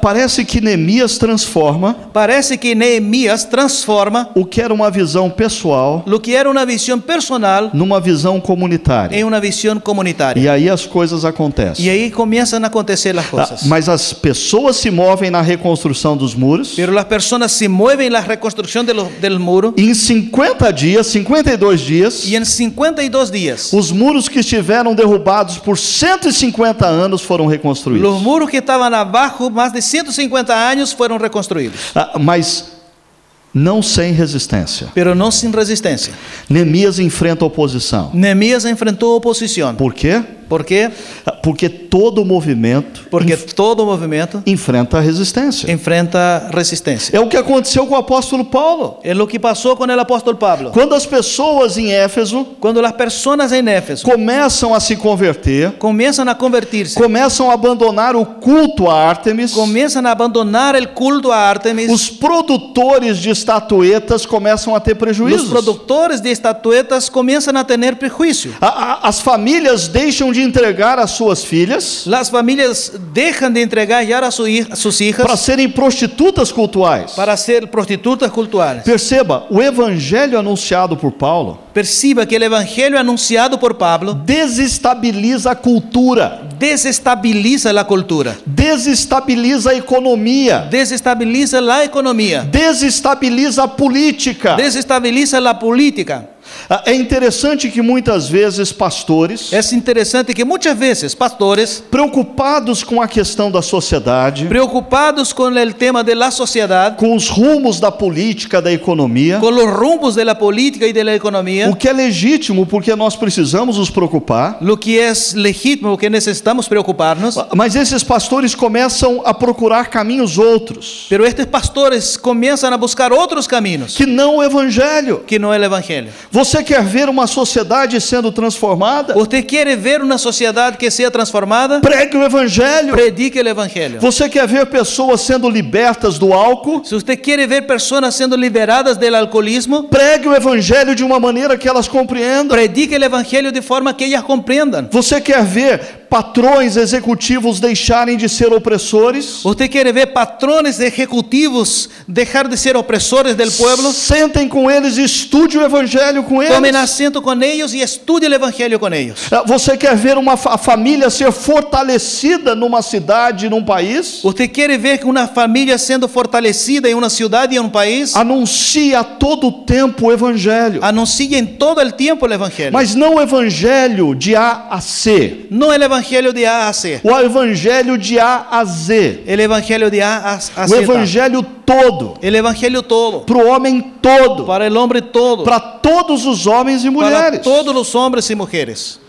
Parece que Neemias transforma Parece que Neemías transforma o que era uma visão pessoal lo que era una visión personal numa visão comunitária. en una visión comunitaria. E aí as coisas acontecem. Y ahí comienzan a acontecer las cosas. Mas as pessoas se movem na reconstrução dos muros. Pero las personas se mueven en la reconstrucción del muro. Em 50 dias, 52 dias, Y en 52 días, os muros que estiveram derrubados por 150 anos foram los reconstruídos. muros que estaban abajo más de 150 años fueron reconstruidos. Mas não sem resistência. Pero no sin resistencia. Neemias enfrenta oposição. Neemías enfrentó oposición. Por quê? ¿Por qué? Porque todo movimento Porque todo movimiento enfrenta a resistência. enfrenta resistencia. É o que aconteceu com o apóstolo Paulo. Es lo que pasó con el apóstol Pablo. Quando as pessoas em Éfeso Cuando las personas en Éfeso começam a se converter, comienzan a convertirse, começam a abandonar o culto a Ártemis, comienzan a abandonar el culto a Artemis, os produtores de estatuetas começam a ter los prejuízos. productores de estatuetas comienzan a tener prejuicio. As famílias deixam de entregar as suas filhas Las familias dejan de entregar ya a sus hijas para serem prostitutas cultuais. para ser prostitutas culturales. Perceba, o evangelho anunciado por Paulo Perciba que el evangelio anunciado por Pablo desestabiliza a cultura, desestabiliza la cultura, desestabiliza a economia, desestabiliza la economía, desestabiliza a política. desestabiliza la política. É interessante que muitas vezes pastores, Es interesante que muchas veces pastores, preocupados com a questão da sociedade, preocupados con el tema de la sociedad, com os rumos da política, da economia, con los rumbos de la política y de la economía, o que é legítimo porque nós precisamos nos preocupar, lo que es legítimo, que necesitamos preocuparnos, mas esses pastores começam a procurar caminhos outros, pero estos pastores comienzan a buscar otros caminos que não o evangelho. que no el evangelio. Você quer ver uma sociedade sendo transformada? ¿Usted quiere ver una sociedad que sea transformada? Pregue o evangelho. Predique el evangelio. Você quer ver pessoas sendo libertas do álcool? Si usted quiere ver personas siendo liberadas del alcoholismo, Pregue o evangelho de uma maneira que elas compreendam. predique el evangelio de forma que ellas comprendan. Você quer ver patrões executivos deixarem de ser opressores? ¿Usted quiere ver patrones ejecutivos dejar de ser opresores del pueblo? Sentem com eles e estude o evangelho com Tomen eles. asiento con ellos y estudie el evangelio con ellos. Você quer ver a família ser fortalecida numa cidade, num país? ¿Usted quiere ver que una familia siendo fortalecida en una ciudad y en un país? Anuncie a todo tempo o evangelho. Anuncie en todo el tiempo el evangelio. Mas não o evangelho de A a C. No el evangelio de A a C. O evangelho de A a Z. El evangelio de A a O Z. evangelho todo. El evangelio todo. Para o homem todo. Para el hombre todo. Para todos os homens e Para mulheres. todos los hombres y mujeres.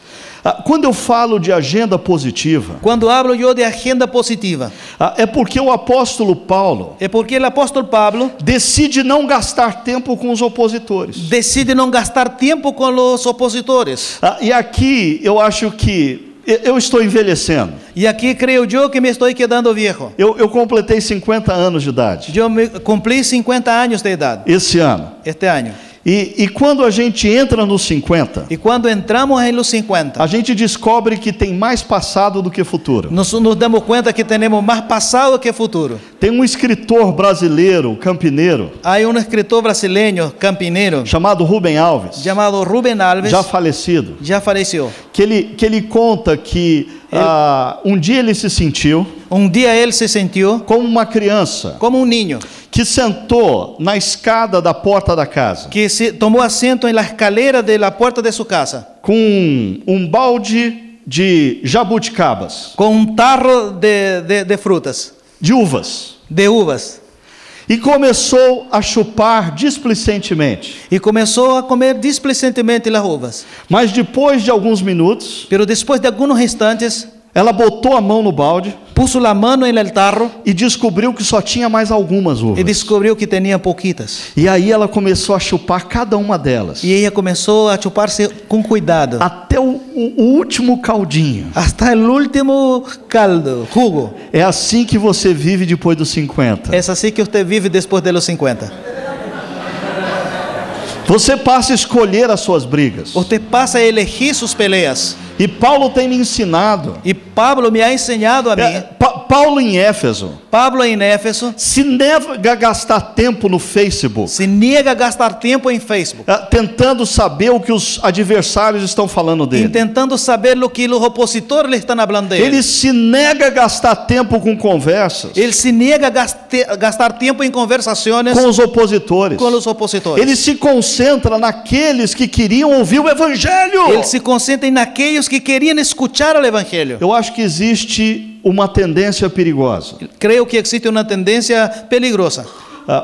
Quando eu falo de agenda positiva, Cuando hablo yo de agenda positiva, é porque o apóstolo Paulo es porque el apóstol Pablo decide não gastar tempo com os opositores. decide no gastar tiempo con los opositores. E aqui eu acho que eu estou envelhecendo. Y aquí creo yo que me estoy quedando viejo. Eu completei 50 anos de idade Yo cumplí 50 años de edad esse ano. este año. E quando a gente entra nos 50, Y cuando entramos en los 50, a gente descobre que tem mais passado do que futuro. nos damos cuenta que tenemos más pasado que futuro. Tem um escritor brasileiro, campineiro, Hay un escritor brasileño, campinero, chamado Rubem Alves, llamado Rubén Alves, já falecido, ya falleció. que ele conta que um dia ele se sentiu Un día él se sintió como uma criança como un niño que sentou na escada da porta da casa que se tomó asiento en la escalera de la puerta de su casa com um balde de jabuticabas, con un tarro de frutas, de uvas, de uvas, e começou a chupar displicentemente. y comenzó a comer displicentemente las uvas. Mas depois de alguns minutos, Pero después de algunos instantes ela botou a mão no balde puso la mano en el tarro e descobriu que só tinha mais algumas uvas. y descubrió que tenía poquitas. E aí ela começou a chupar cada uma delas, Y ella comenzó a chuparse con cuidado até o último caldinho. hasta el último caldo, jugo. É assim que você vive depois dos 50. Es así que usted vive después de los 50. Você passa a escolher as suas brigas. Usted pasa a elegir sus peleas. E Paulo tem me ensinado. Y Pablo me ha enseñado a mí. Paulo em Éfeso Pablo en Éfeso se nega a gastar tempo no Facebook, se niega a gastar tiempo en Facebook, tentando saber o que os adversários estão falando dele. intentando saber lo que los opositores le están hablando de él. Ele se nega a gastar tempo com conversas Él se niega a gastar tiempo en conversaciones com os opositores. con los opositores. Ele se concentra naqueles que queriam ouvir o Evangelho. Él se concentra en aquellos que querían escuchar el Evangelio. Eu acho que existe uma tendência perigosa. Creo que existe una tendencia peligrosa.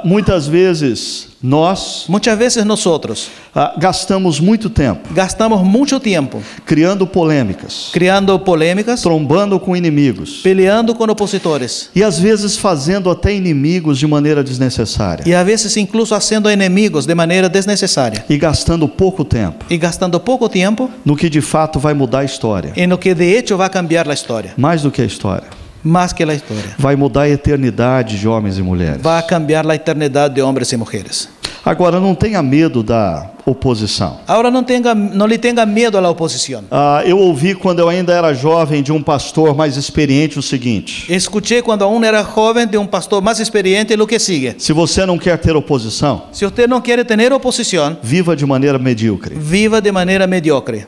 Muitas vezes nós Muchas veces nosotros gastamos muito tempo gastamos mucho tiempo criando polêmicas, creando polémicas, trombando com inimigos peleando con opositores e às vezes fazendo até inimigos de maneira desnecessária y a veces incluso haciendo enemigos de manera desnecesaria e gastando pouco tempo y gastando poco tiempo no que de fato vai mudar a história. en lo que de hecho va a cambiar la historia, Mais do que a história, más que la historia. vai mudar a eternidade de homens e mulheres. Va a cambiar la eternidad de hombres y mujeres. Agora, não tenha medo da oposição. Ahora no le tenga miedo a la oposición. Eu ouvi quando eu ainda era jovem de um pastor mais experiente o seguinte: Escuché cuando aún era joven de un pastor más experiente lo que sigue: se você não quer ter oposição, si usted no quiere tener oposición, viva de maneira medíocre. viva de manera mediocre.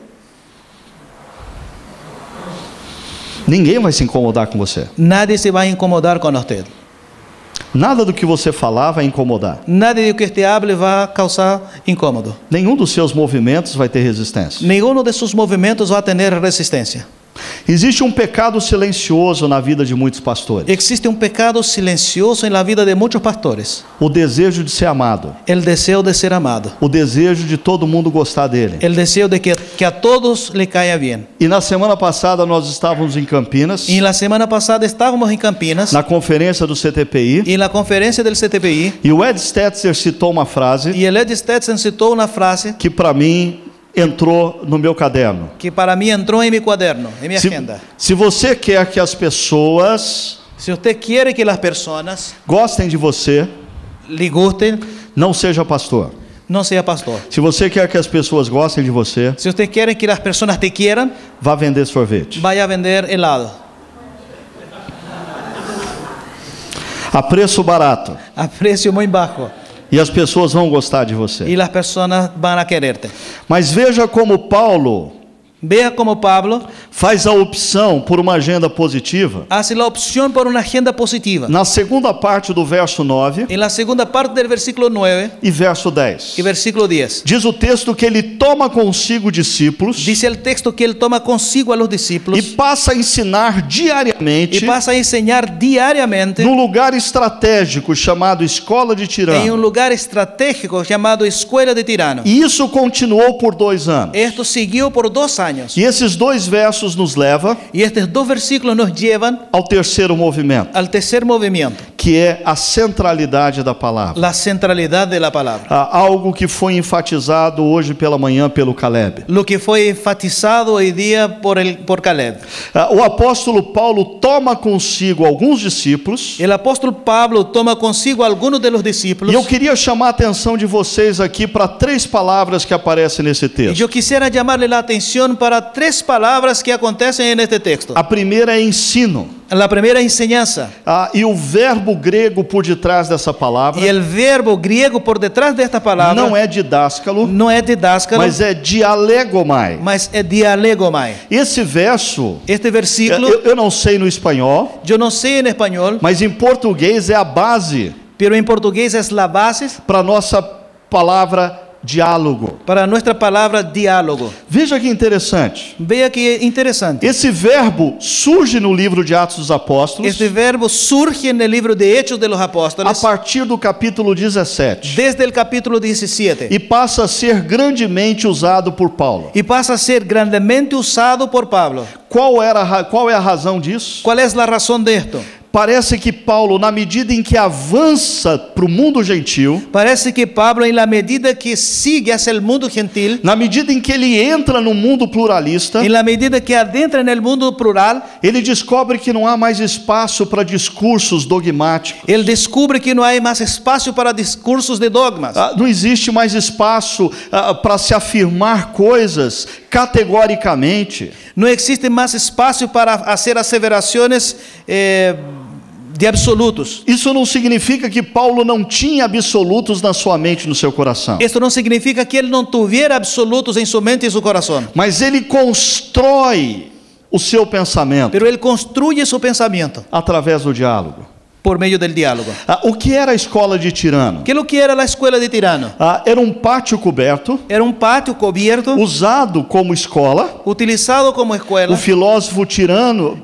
Ninguém vai se incomodar com você. Nadie se va a incomodar con usted. Nada do que você falar vai incomodar. Nadie de que usted hable va a causar incómodo. Nenhum dos seus movimentos vai ter resistência. Ninguno de sus movimientos va a tener resistencia. Existe um pecado silencioso na vida de muitos pastores: Existe un pecado silencioso en la vida de muchos pastores: o desejo de ser amado, el deseo de ser amado, o desejo de todo mundo gostar dele. el deseo de que a todos le caiga bien. E na semana passada nós estávamos em Campinas, Y la semana pasada estábamos en Campinas, na conferência do CTPI, y en la conferencia del CTPI, e o Ed Stetzer citou uma frase y el Ed Stetson citó una frase que para mim entrou no meu caderno. que para mí entró en mi cuaderno, en mi agenda. Se você quer que as pessoas Si usted quiere que las personas gostem de você, le gusten, não seja pastor. no sea pastor. Se você quer que as pessoas gostem de você, Si usted quiere que las personas te quieran, vá vender sorvete. vaya a vender helado A preço barato. a precio muy bajo, E as pessoas vão gostar de você. y las personas van a quererte. Mas veja como Paulo Vea como Pablo faz a opção por uma agenda positiva. hace la opción por una agenda positiva. Na segunda parte do verso 9 En la segunda parte del versículo 9 e verso 10. y versículo 10. Diz o texto que ele toma consigo discípulos Dice el texto que él toma consigo a los discípulos e passa a ensinar y diariamente pasa a enseñar diariamente num lugar estratégico chamado Escola de en un Tirano. lugar estratégico llamado Escuela de Tirano. E isso continuou por 2 anos. Esto siguió por 2 años. E esses 2 versos nos levam Y estos 2 versículos nos llevan ao terceiro movimento, al tercer movimiento, que é a centralidade da palavra. la centralidad de la palabra. Algo que foi enfatizado hoje pela manhã pelo Caleb. Lo que fue enfatizado hoy día por Caleb. O apóstolo Paulo toma consigo alguns discípulos. El apóstol Pablo toma consigo a algunos de los discípulos. E eu queria chamar a atenção de vocês aqui para 3 palavras que aparecem nesse Y texto. yo quisiera llamarle la atención para 3 palabras que acontecen en este texto. A primeira é ensino. La primera, enseñanza. E o verbo grego por detrás dessa palavra Y el verbo griego por detrás de esta palabra não é didáscalo, no es didáscalo, mas é dialegomai. mas es dialegomai. Esse verso, Este versículo, eu não sei no espanhol, yo no sé en español, mas em português é a base pero en portugués es la base para a nossa palavra diálogo. para nuestra palabra diálogo. Veja que interessante. Vea que interesante. Esse verbo surge no livro de Atos dos Apóstolos Este verbo surge en el libro de Hechos de los a Apóstoles partir do capítulo 17 desde el capítulo 17 e passa a ser grandemente usado por Paulo. y pasa a ser grandemente usado por Pablo. Qual é a razão disso? ¿Cuál es la razón de esto? Parece que Paulo, na medida em que avança para o mundo gentil, Parece que Pablo, en la medida que sigue hacia el mundo gentil, na medida em que ele entra no mundo pluralista, en la medida que adentra en el mundo plural, ele descobre que não há mais espaço para discursos dogmáticos. él descubre que no hay más espacio para discursos de dogmas. Não existe mais espaço para se afirmar coisas categoricamente. No existe más espacio para hacer aseveraciones de absolutos. Isso não significa que Paulo não tinha absolutos na sua mente e no seu coração. Esto no significa que él no tuviera absolutos en su mente y su corazón. Mas ele constrói o seu pensamento Pero él construye su pensamiento através do diálogo. por medio del diálogo. O que era a escola de Tirano? ¿Qué es lo que era la escuela de Tirano? Era um pátio coberto, Era un patio cubierto, usado como escola. utilizado como O escuela. filósofo Tirano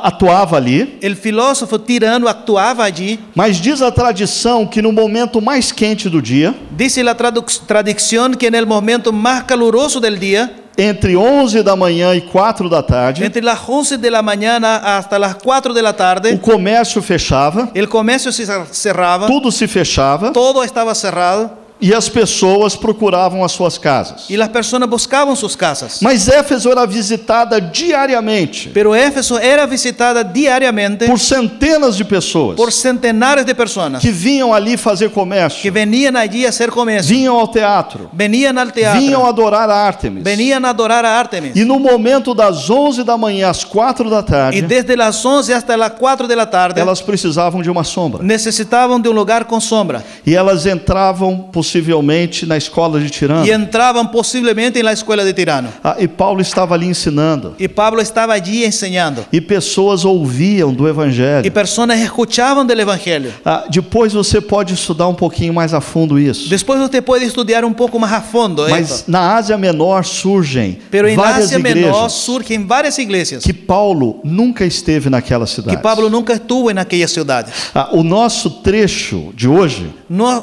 atuava ali. El filósofo Tirano actuaba allí. Mas diz a tradição que no momento mais quente do dia, Dice la tradición que en el momento más caluroso del día, entre 11 da manhã e 4 da tarde, entre las 11 de la mañana hasta las 4 de la o tarde, comércio fechava, el comercio se cerraba, tudo se fechava todo estaba cerrado e as pessoas procuravam as suas casas. y las personas buscaban sus casas. Mas Éfeso era visitada diariamente Pero Éfeso era visitada diariamente por centenas de pessoas por centenares de personas que vinham ali fazer comércio, que venían allí a hacer comercio, vinham ao teatro, venían al vinham teatro, adorar a Ártemis. venían a adorar a Artemis. E no momento das 11 da manhã às 4 da Y tarde, desde las 11 hasta las 4 de la tarde elas precisavam de uma sombra. necesitaban de un lugar con sombra E elas entravam possivelmente na escola de Tirano. y entraban posiblemente en la escuela de Tirano. E Paulo estava ali ensinando. Y Pablo estaba allí enseñando E pessoas ouviam do y Evangelho. personas escuchaban del Evangelio. Depois você pode estudar um pouquinho mais a fundo isso. Después usted puede estudiar un poco más a fondo Mas esto. na Ásia Menor surgem Pero en várias Asia Menor igrejas surgen varias iglesias que Paulo nunca esteve naquela que cidade. Pablo nunca estuvo en aquellas ciudades. O nosso trecho de hoje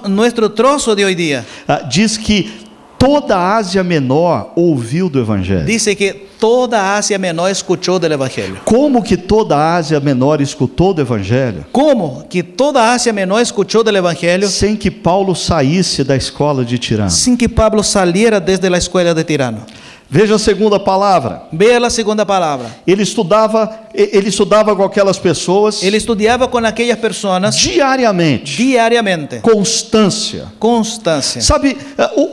Nuestro trozo de hoy día diz que toda a Ásia Menor ouviu do Evangelho. dice que toda Asia Menor escuchó del Evangelio. Como que toda a Ásia Menor escutou do Evangelho? ¿Cómo que toda Asia Menor escuchó del Evangelio Sem que Paulo saísse da escola de Tirano. sin que Pablo saliera desde la escuela de Tirano? Veja a segunda palavra. Vea la segunda palabra. Ele estudava com aquelas pessoas Él estudiaba con aquellas personas diariamente. diariamente. Constância. Constancia. Sabe,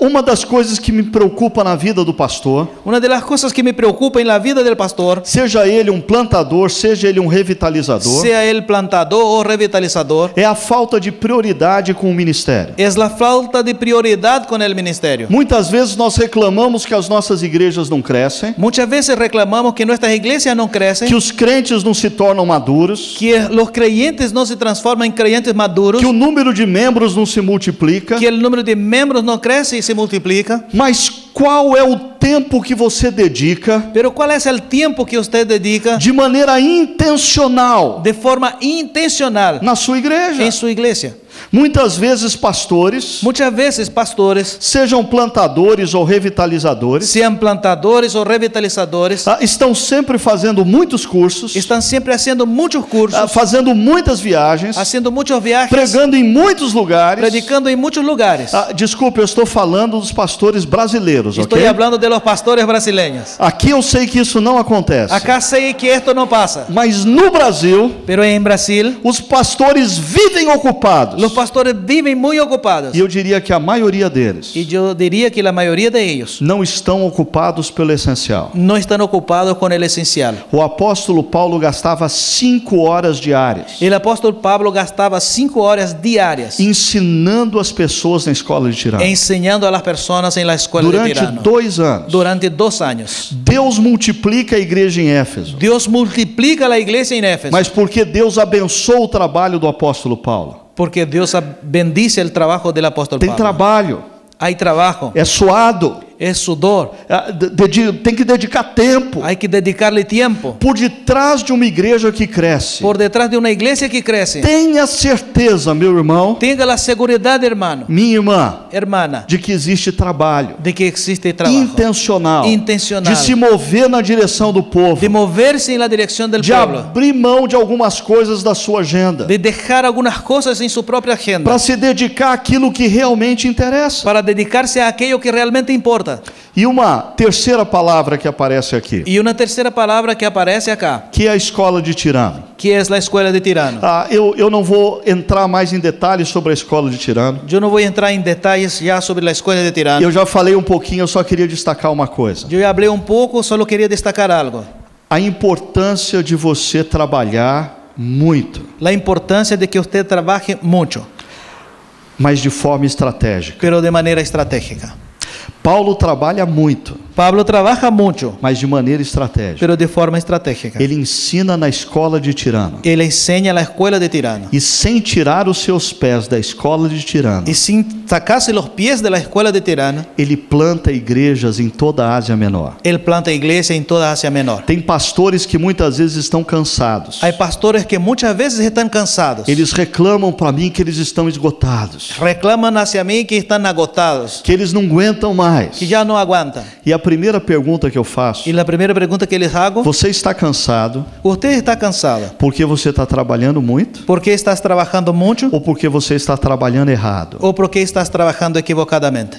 uma das coisas que me preocupa na vida do pastor, Una de las cosas que me preocupa en la vida del pastor, seja ele um plantador, seja ele um revitalizador, sea él plantador o revitalizador, é a falta de prioridade com o ministério. es la falta de prioridad con el ministerio. Muitas vezes nós reclamamos que as nossas igrejas não crescem, Muchas veces reclamamos que nuestras iglesias no crecen, que os crentes não se tornam maduros, que los creyentes no se transforman en creyentes maduros, que o número de membros não se multiplica. que el número de miembros no crece y se multiplica. Mas qual é o tempo que você dedica Pero ¿cuál es el tiempo que usted dedica de maneira intencional de forma intencional na sua igreja? en su iglesia? Muitas vezes pastores, Muchas veces pastores, sejam plantadores ou revitalizadores, sean plantadores o revitalizadores, estão sempre fazendo muitos cursos, están siempre haciendo muchos cursos, fazendo muitas viagens, haciendo muchos viajes, pregando em muitos lugares. predicando en muchos lugares. Desculpe, eu estou falando dos pastores brasileiros, Estoy ok? hablando de los pastores brasileños. Aqui eu sei que isso não acontece, Acá sé que esto no pasa, mas no Brasil, pero en Brasil os pastores vivem ocupados. los pastores viven muy ocupados. E eu diria que a maioria deles Y yo diría que la mayoría de ellos não estão ocupados pelo essencial. no están ocupados con el esencial. O apóstolo Paulo gastava 5 horas diárias El apóstol Pablo gastaba 5 horas diarias ensinando as pessoas na escola de Tirano. enseñando a las personas en la escuela de Durante Tirano. 2 anos. Durante 2 años. Deus multiplica a igreja em Éfeso. Dios multiplica la iglesia en Éfeso. Mas porque Deus abençoa o trabalho do apóstolo Paulo. Porque Dios bendice el trabajo del apóstol Tem Pablo. trabalho, Hay trabajo, é suado, es sudor, tem que dedicar tempo. hay que dedicarle tiempo. Por detrás de uma igreja que cresce, Por detrás de una iglesia que crece, tenha certeza, meu irmão, tenga la seguridad, hermano, minha irmã, hermana, de que existe trabalho de que existe trabajo intencional, intencional, de se mover na direção do povo, de moverse en la dirección del de pueblo, abrir mão de algumas coisas da sua agenda, de dejar algunas cosas en su propia agenda, para se dedicar àquilo que realmente interessa. para dedicarse a aquello que realmente importa. importa. E uma terceira palavra que aparece aqui, Y una tercera palabra que aparece acá, que é a escola de Tirano. que es la escuela de Tirano. Eu não vou entrar mais em detalhes sobre a escola de Tirano. Yo no voy a entrar en detalles ya sobre la escuela de Tirano. Eu já falei um pouquinho, eu só queria destacar uma coisa. Yo ya hablé un poco, solo quería destacar algo. A importância de você trabalhar muito, La importancia de que usted trabaje mucho, mas de forma estratégica. pero de manera estratégica. Paulo trabalha muito, Pablo trabaja mucho, mas de maneira estratégica. pero de forma estratégica. Ele ensina na escola de Tirano. Él enseña la escuela de Tirano. E sem tirar os seus pés da escola de Tirano, Y sin sacarse los pies de la escuela de Tirano, ele planta igrejas em toda a Ásia Menor. él planta iglesia en toda Asia Menor. Tem pastores que muitas vezes estão cansados. Hay pastores que muchas veces están cansados. Eles reclamam para mim que eles estão esgotados, Reclaman hacia mí que están agotados, que eles não aguentam mais. que ya no aguantan. E a primeira pergunta que eu faço: Y la primera pregunta que les hago, você está cansado ¿usted está cansado? porque você está trabalhando muito ¿Por qué estás trabajando mucho ou porque você está trabalhando errado? o por qué estás trabajando equivocadamente?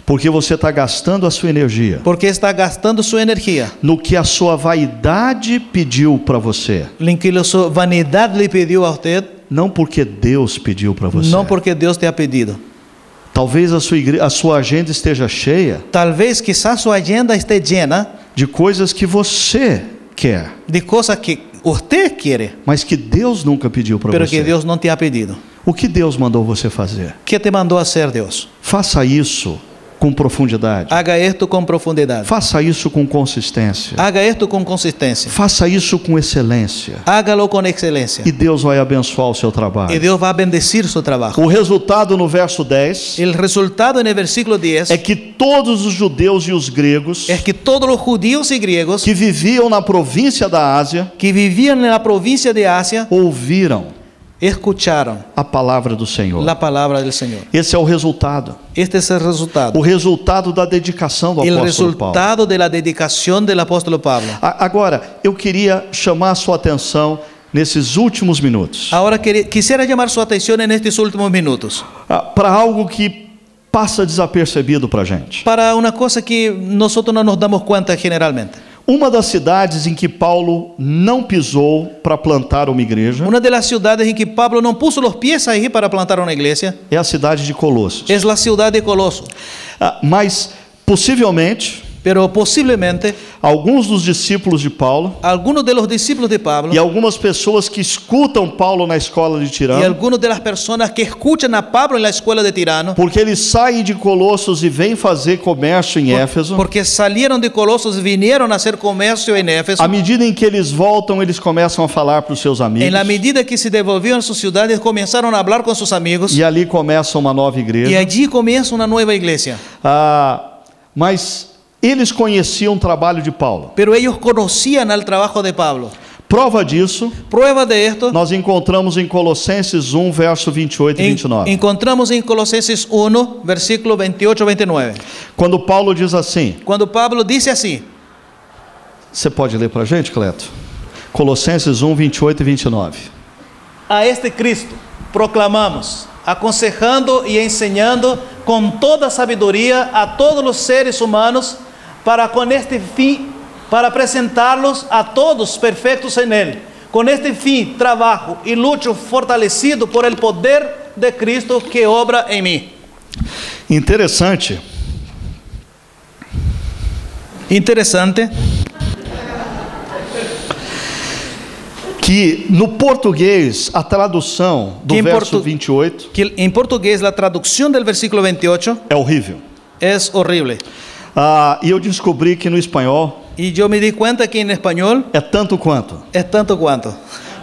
Porque você está gastando a sua energia ¿Por qué está gastando su energía no que a sua vaidade pediu para você, en que su vanidad le pidió a usted, não porque Deus pediu para você. no porque Dios te ha pedido? Talvez a sua agenda esteja cheia Tal vez quizás su agenda esté llena de coisas que você quer, de cosas que usted quiere, mas que Deus nunca pediu para pero você. que Dios no te ha pedido. O que Deus mandou você fazer? ¿Qué te mandó a hacer Dios? Faça isso com profundidade. Haga esto con profundidad. Faça isso com consistência. Haga esto con consistencia. Faça isso com excelência. Hágalo con excelencia. E Deus vai abençoar o seu Y trabalho. Dios va a bendecir su trabajo. O resultado no verso 10 El resultado en el versículo 10 é que todos os judeus e os gregos es que todos los judíos y griegos que viviam na província da Ásia que vivían en la provincia de Asia ouviram escucharon a palavra do Senhor. la palabra del Señor. Esse é o resultado. Este es el resultado. O resultado da dedicação do El apóstolo Paulo. resultado de la dedicación del apóstolo Pablo. Agora, eu queria chamar a sua atenção nesses últimos minutos Ahora quisiera llamar su atención en estos últimos minutos para algo que passa desapercebido para a gente. para una cosa que nosotros no nos damos cuenta generalmente. Uma das cidades em que Paulo não pisou para plantar uma igreja Una de las ciudades en que Pablo no puso los pies ahí para plantar una iglesia é a cidade de Colossos. es la ciudad de Coloso. Mas, possivelmente, Pero posiblemente alguns dos discípulos de Paulo algunos de los discípulos de Pablo e algumas pessoas que escutam Paulo na escola de y Tirano, algunas de las personas que escuchan a Pablo en la escuela de Tirano, porque eles saem de Colossos e vêm fazer comércio em Éfeso, porque salieron de Colosos y vinieron a hacer comercio en Éfeso, à medida em que eles voltam, eles começam a falar para os seus amigos, en la medida que se devolvieron a sus ciudades, comenzaron a hablar con sus amigos e ali começa uma nova y igreja. allí comienza una nueva iglesia. Mas eles conheciam o trabalho de Paulo. Pero ellos conocían al trabajo de Pablo. Prova disso, Prueba de esto nós encontramos em Colossenses 1, verso 28 e 29. encontramos en Colosenses 1, versículo 28-29. Quando Paulo diz assim, Cuando Pablo dice así, você pode ler para a gente, Cleto? Colossenses 1, 28 e 29. a este Cristo proclamamos, aconsejando y enseñando con toda sabiduría a todos los seres humanos para con este fin, para presentarlos a todos perfectos en Él. Con este fin, trabajo y lucho fortalecido por el poder de Cristo que obra en mí. Interessante que no português a tradução do Que em verso 28 Que en portugués la traducción del versículo 28 é horrível. es horrible. E eu descobri que no espanhol Y yo me di cuenta que en español é tanto quanto. es tanto cuanto.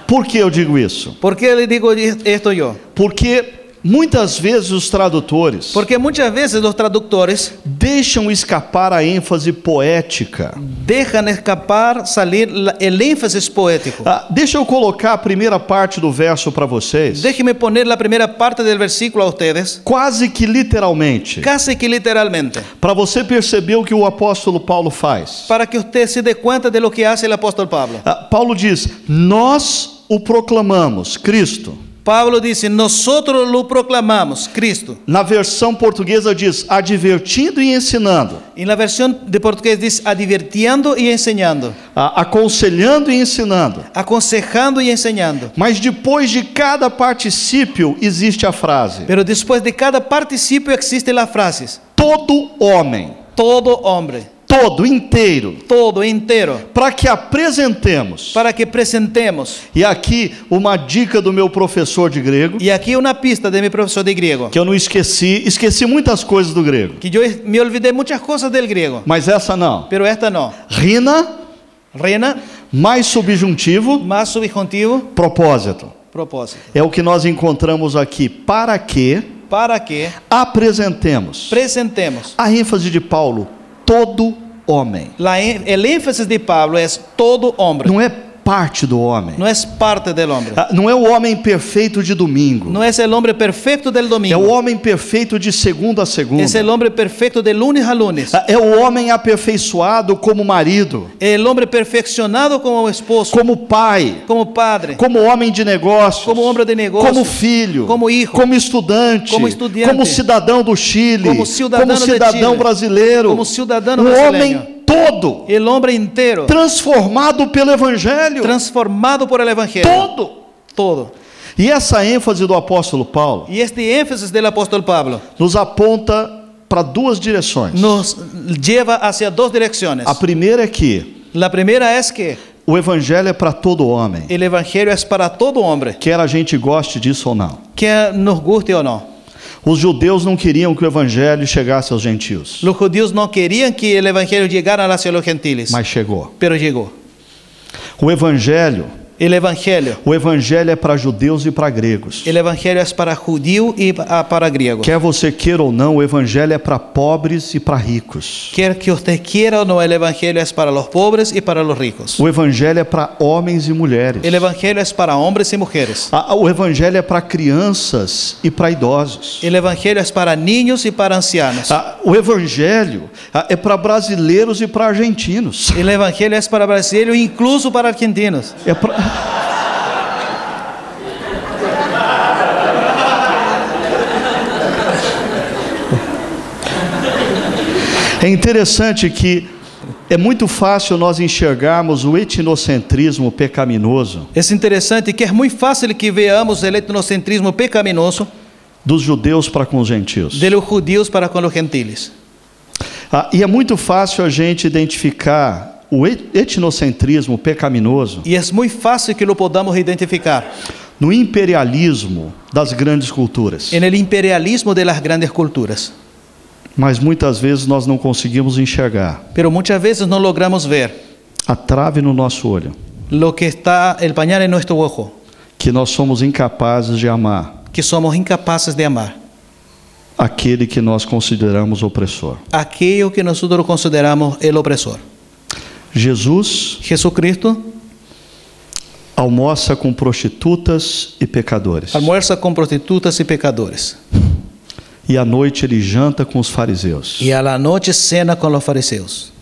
Por que eu digo isso? ¿Por qué le digo esto yo? Porque muitas vezes os tradutores Porque muchas veces los traductores deixam escapar a ênfase poética. dejan escapar, salir el énfasis poético. Deixa eu colocar a primeira parte do verso para vocês, Déjeme poner la primera parte del versículo a ustedes, quase que literalmente, casi que literalmente, para você perceber o que o apóstolo Paulo faz. para que usted se dé cuenta de lo que hace el apóstol Pablo. Paulo diz: nós o proclamamos, Cristo, Pablo dice, nosotros lo proclamamos, Cristo. Na versão portuguesa diz advertindo e ensinando, En la versión de portugués dice advirtiendo y enseñando, aconselhando e ensinando. aconsejando y enseñando. Mas depois de cada particípio existe a frase: Pero después de cada participio existe la frase, todo homem, todo hombre, todo inteiro, todo entero, para que apresentemos. para que presentemos. E aqui uma dica do meu professor de grego, Y aquí una pista de mi profesor de griego, que eu não esqueci muitas coisas do grego, que yo me olvidé muchas cosas del griego, mas essa não. pero esta no. Rina Rena, mais subjuntivo, más subjuntivo, propósito. propósito. É o que nós encontramos aqui. Para que Para que apresentemos. presentemos. A ênfase de Paulo, todo homem. El énfasis de Pablo es todo hombre, Não é parte do homem. no es parte del hombre. Não é o homem perfeito de domingo. No es el hombre perfecto del É o domingo, homem perfeito de segunda a segunda. es el hombre perfecto de lunes a lunes, É o homem aperfeiçoado como marido, el hombre perfeccionado como esposo, como pai, como padre, como homem de negócios, como hombre de negócios, como filho, como hijo, como estudante, como estudiante, como cidadão do Chile, como cidadão de cidadão Chile, brasileiro, como cidadão um brasileiro. homem todo, el hombre entero, transformado pelo Evangelho, transformado por el evangelio, todo. todo. E essa ênfase do apóstolo Paulo Y este énfasis del apóstol Pablo nos aponta para duas direções. nos lleva hacia dos direcciones. A primeira é que La primera es que o Evangelho é para todo homem, el evangelio es para todo hombre, quer a gente goste disso ou não. que nos guste o no. Os judeus não queriam que o Evangelho chegasse aos gentios, Los judíos no querían que el evangelio llegara hacia los gentiles, mas chegou. pero llegó. O Evangelho El evangelio é para judeus e para gregos. El evangelio es para judío y para griego. Quer você queira ou não, o Evangelho é para pobres e para ricos. Quer que usted quiera o no, el evangelio es para los pobres y para los ricos. O Evangelho é para homens e mulheres. El evangelio es para hombres y mujeres. O Evangelho é para crianças e para idosos. El evangelio es para niños y para ancianos. O Evangelho é para brasileiros e para argentinos. El evangelio es para brasileños, incluso para argentinos. É para... É interessante que é muito fácil nós enxergarmos o etnocentrismo pecaminoso Es interesante que es muy fácil que veamos el etnocentrismo pecaminoso dos judeus para com os gentios. de los judíos para con los gentiles. E é muito fácil a gente identificar o etnocentrismo pecaminoso Y es muy fácil que lo podamos identificar no imperialismo das grandes culturas. en el imperialismo de las grandes culturas. Mas muitas vezes nós não conseguimos enxergar Pero muchas veces no logramos ver a trave no nosso olho, lo que está el pañal en nuestro ojo, que nós somos incapazes de amar que somos incapaces de amar aquele que nós consideramos opressor. aquello que nosotros consideramos el opresor. Jesus Jesucristo almoça com prostitutas e pecadores. almuerza con prostitutas y pecadores, E à noite ele janta com os fariseus. y a la noche cena con los fariseos.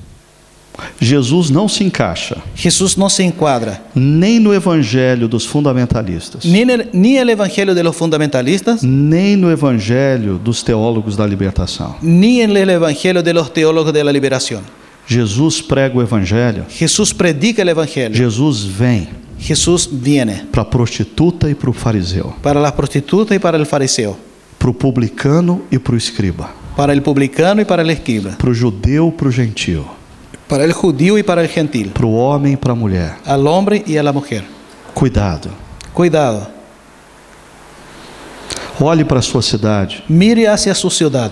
Jesus não se encaixa Jesús no se encuadra nem no evangelho dos fundamentalistas, ni el evangelio de los fundamentalistas, nem no evangelho dos teólogos da libertação. ni en el evangelio de los teólogos de la liberación. Jesus prega o evangelho. Jesús predica el evangelio. Jesus vem Jesús viene para a prostituta e para o fariseu, para la prostituta y para el fariseo, para o publicano e para o escriba, para el publicano y para el escriba, para o judeu e para o gentio, para el judío y para el gentil, para o homem e para a mulher. al hombre y a la mujer. Cuidado. Cuidado, Olhe para a sua cidade mire hacia su ciudad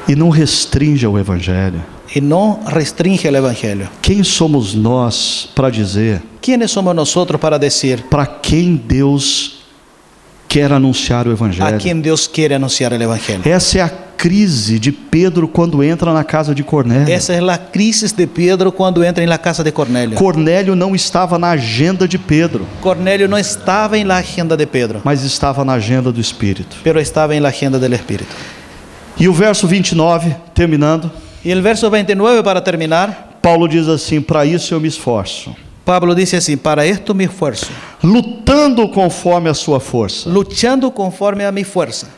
e não restrinja o evangelho. y no restringe el evangelio. Quem somos nós para dizer ¿Quiénes somos nosotros para decir para quem Deus quer anunciar o a evangelho? quién Dios quiere anunciar el evangelio? Essa é a crise de Pedro quando entra na casa de Cornélio. Esa es la crisis de Pedro cuando entra en la casa de Cornelio. Cornélio não estava na agenda de Pedro, Cornelio no estaba en la agenda de Pedro, mas estava na agenda do Espírito. pero estaba en la agenda del Espíritu. E o verso 29, terminando, Y el verso 29 para terminar, Paulo diz assim: para isso eu me esforço. Pablo dice así: para esto me esfuerzo, lutando conforme a sua força. luchando conforme a mi fuerza.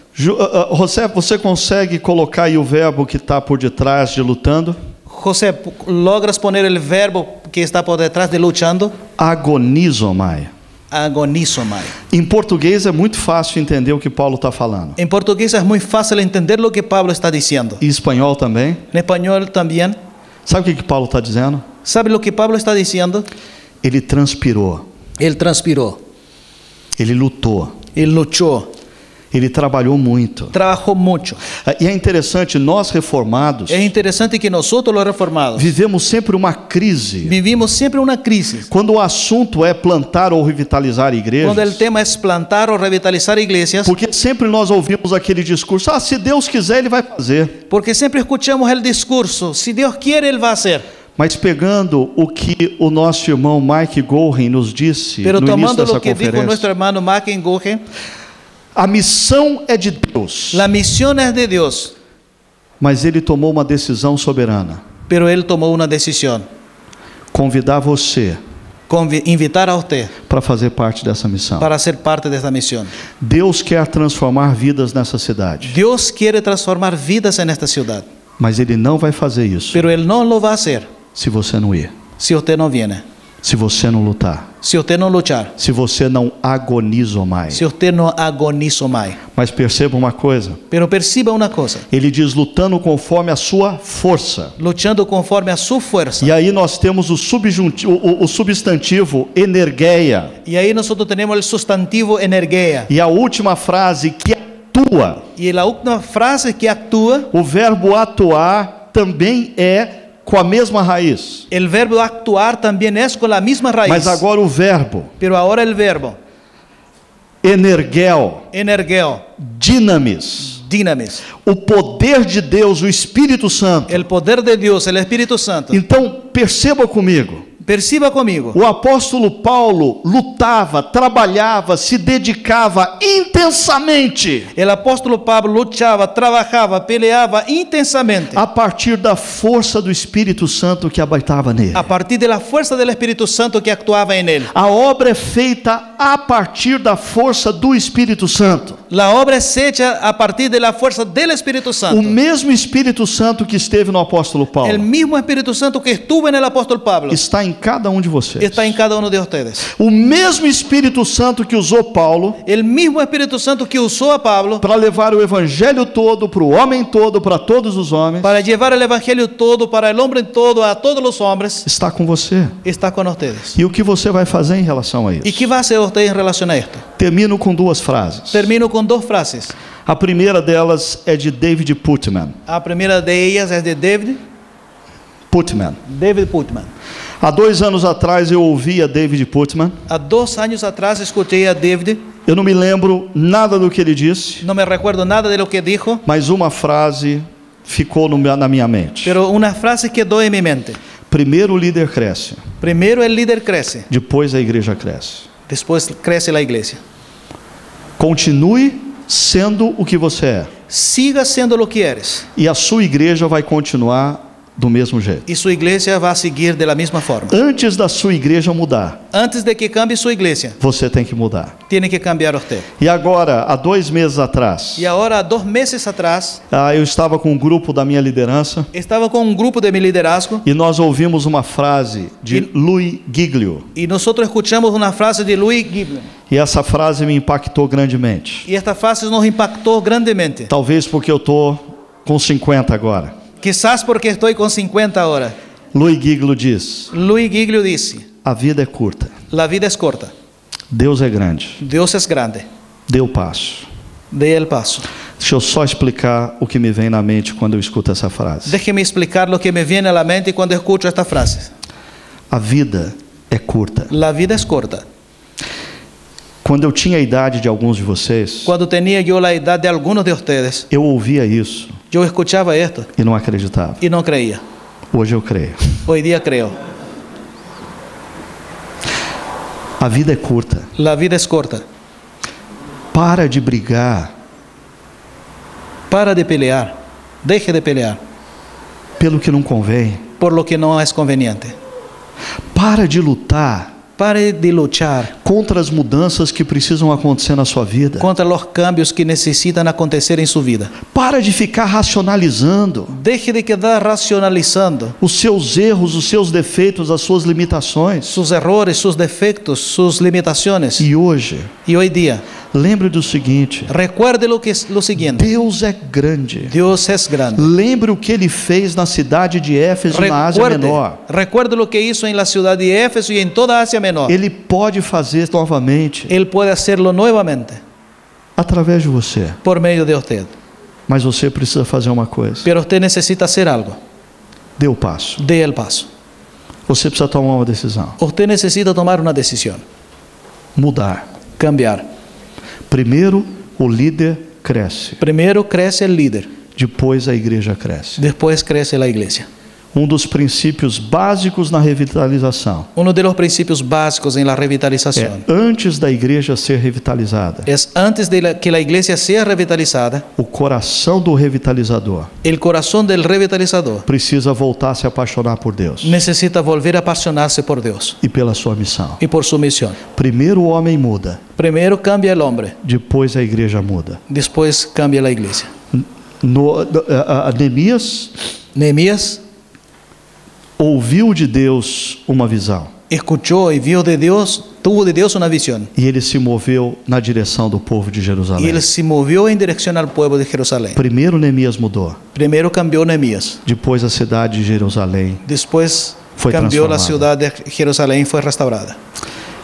José, você consegue colocar aí o verbo que está por detrás de lutando? José, ¿logras poner el verbo que está por detrás de luchando? Agonizomai. Agonizomai. Em português é muito fácil entender o que Paulo está falando. En portugués es muy fácil entender lo que Pablo está diciendo. E espanhol também. En español también. Sabe o que Paulo está dizendo? ¿Sabe lo que Pablo está diciendo? Ele transpirou, Él transpiró, ele lutou, él luchó, ele trabalhou muito. trabajó mucho. E é interessante, nós reformados Es interesante que nosotros los reformados vivemos sempre uma crise. vivimos siempre una crisis. Quando o assunto é plantar ou revitalizar Cuando el igrejas, tema es plantar o revitalizar iglesias, porque sempre nós ouvimos aquele discurso: ah, se Deus quiser, Ele vai fazer. porque siempre escuchamos el discurso: si Dios quiere, Él va a hacer. Mas pegando o que o nosso irmão Mike Gorin nos disse Pero no início tomando dessa lo que dijo nuestro conferência, hermano Mackengoge, a missão é de Deus, la misión es de Dios, mas Ele tomou uma decisão soberana: pero Él tomó una decisión: convidar você invitar a usted para fazer parte dessa missão. para ser parte de esta misión. Deus quer transformar vidas nessa cidade, Dios quiere transformar vidas en esta ciudad, mas Ele não vai fazer isso pero Él no lo va a hacer se você não ir, si usted no viene, se você não lutar, si usted no luchar, se você não agonizar mais. si usted no agoniza más. Mas perceba uma coisa: Pero perciba una cosa: Ele diz lutando conforme a sua força. luchando conforme a su fuerza. E aí nós temos o substantivo energeia. Y ahí nosotros tenemos el sustantivo energía. E a última frase, que atua. Y la última frase, que actúa. O verbo atuar também é com a mesma raiz. El verbo actuar también es con la misma raíz. Mas agora o verbo Pero ahora el verbo energel, energeo, dinamis, dinamis, o poder de Deus, o Espírito Santo. el poder de Dios, el Espíritu Santo. Então perceba comigo, Perciba conmigo. o apóstolo Paulo lutava, trabalhava, se dedicava intensamente El apóstol Pablo luchaba, trabajaba, peleaba intensamente a partir da força do Espírito Santo que habitava nele. a partir de la fuerza del Espíritu Santo que actuaba en él. A obra é feita a partir da força do Espírito Santo. La obra es hecha a partir de la fuerza del Espíritu O Santo. mesmo Espírito Santo que esteve no apóstolo El Paulo mismo Espíritu Santo que estuvo en el apóstol Pablo está em cada um de vocês. está en cada uno de ustedes. O mesmo Espírito Santo que usou Paulo El mismo Espíritu Santo que usó a Pablo para levar o evangelho todo para o homem todo, para todos os homens, para llevar el evangelio todo, para el hombre todo, a todos los hombres, está com você. está con ustedes. E o que você vai fazer em relação a ¿Y isso? qué va a hacer usted en relación a esto? Termino com duas frases. Termino con dos frases. A primeira delas é de David Putman. La primera de ellas es de David Putman. Putman. Há 2 anos atrás eu ouvi a David Putman. Há 2 años atrás escuché a David. Eu não me lembro nada do que ele disse, No me recuerdo nada de lo que dijo, mas uma frase ficou na minha mente. pero una frase quedó en mi mente. Primeiro o líder cresce, Primero el líder crece, depois a igreja cresce. después crece la iglesia. Continue sendo o que você é, Siga siendo lo que eres e a sua igreja vai continuar do mesmo jeito. y su iglesia va a seguir de la misma forma. Antes da sua igreja mudar, Antes de que cambie su iglesia, você tem que mudar. tiene que cambiar usted. E agora, há 2 meses atrás, Y ahora, 2 meses atrás, eu estava com um grupo da minha liderança estaba con un grupo de mi liderazgo e nós ouvimos uma frase de Louis Giglio. y nosotros escuchamos una frase de Louis Giblin. E essa frase me impactou grandemente. Y esta frase nos impactó grandemente. Talvez porque eu estou com 50 agora. Quizás porque estoy con 50 ahora. Louis Giglio diz: Louis Giglio dice: a vida é curta, la vida es corta, Deus é grande, Dios es grande, dê o passo. dé el paso. Deixa eu só explicar o que me vem na mente quando eu escuto essa frase. Déjeme explicar lo que me viene a la mente cuando escucho esta frase. A vida é curta. La vida es corta. Quando eu tinha a idade de alguns de vocês, Cuando tenía yo la edad de algunos de ustedes, eu ouvia isso yo escuchaba esto e não acreditava. y no creía. Hoje eu creio. Hoy día creo. A vida é curta. La vida es corta. Para de brigar Para de pelear. Deje de pelear pelo que não convém. por lo que no es conveniente. Para de lutar Pare de luchar contra as mudanças que precisam acontecer na sua vida. contra los cambios que necesitan acontecer en su vida. Para de ficar racionalizando Deje de quedar racionalizando os seus erros, os seus defeitos, as suas limitações. sus errores, sus defectos, sus limitaciones. E hoje, Y hoy día, lembre do seguinte: recuerde lo siguiente. Deus é grande. Dios es grande. Lembre o que ele fez na cidade de Éfeso, na Ásia Menor. Recuerde lo que hizo en la ciudad de Éfeso y en toda Asia Menor. Ele pode fazer novamente Él puede hacerlo nuevamente através de você. por medio de usted. Mas você precisa fazer uma coisa: Pero usted necesita hacer algo. dê o passo. Dé el paso. Você precisa tomar uma decisão. Usted necesita tomar una decisión. Mudar. Cambiar. Primeiro, o líder cresce. Primero crece el líder. Depois a igreja cresce. Después crece la iglesia. Um dos princípios básicos na revitalização Uno de los principios básicos en la é revitalización antes da igreja ser revitalizada, es antes de que la iglesia sea revitalizada, o coração do revitalizador el corazón del revitalizador precisa voltar a se apaixonar por Deus necesita volver a apasionarse por Dios e pela sua missão. y por su misión. Primeiro o homem muda, Primero cambia el hombre, depois a igreja muda. después cambia la iglesia. Neemias Nehemías ouviu de Deus uma visão escuchó y vio de Dios, tuvo de Dios una visión. e ele se moveu na direção do povo de Y Jerusalém. él se movió en dirección al pueblo de Jerusalén. Primeiro Neemias mudou, Primero cambió Nehemías, depois a cidade de Jerusalém. después Fue cambió la transformada. ciudad de Jerusalén y fue restaurada.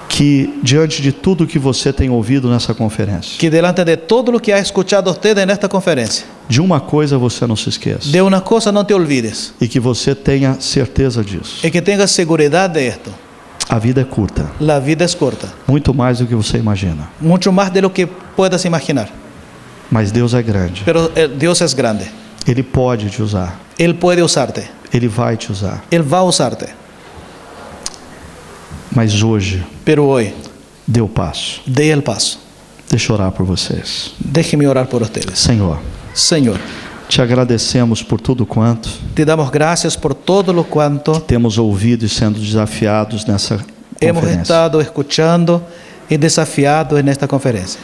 Que diante de tudo que você tem ouvido nessa conferência, Que delante de todo lo que ha escuchado usted en esta conferencia, de uma coisa você não se esqueça, de una cosa no te olvides, e que você tenha certeza disso: y que tengas seguridad de esto. a vida é curta, La vida es corta, muito mais do que você imagina, mucho más de lo que puedas imaginar. mas Deus é grande. Pero Dios es grande. Ele pode te usar, Él puede usarte. Ele vai te usar. Él va a usarte. Mas hoje, Pero hoy, dê o passo. dé el paso. Deixa eu orar por vocês. Déjeme orar por ustedes. Senhor, Señor, te agradecemos por tudo quanto te damos gracias por todo lo cuanto temos ouvido e sendo desafiados nessa hemos conferência. estado escuchando y desafiados en esta conferencia.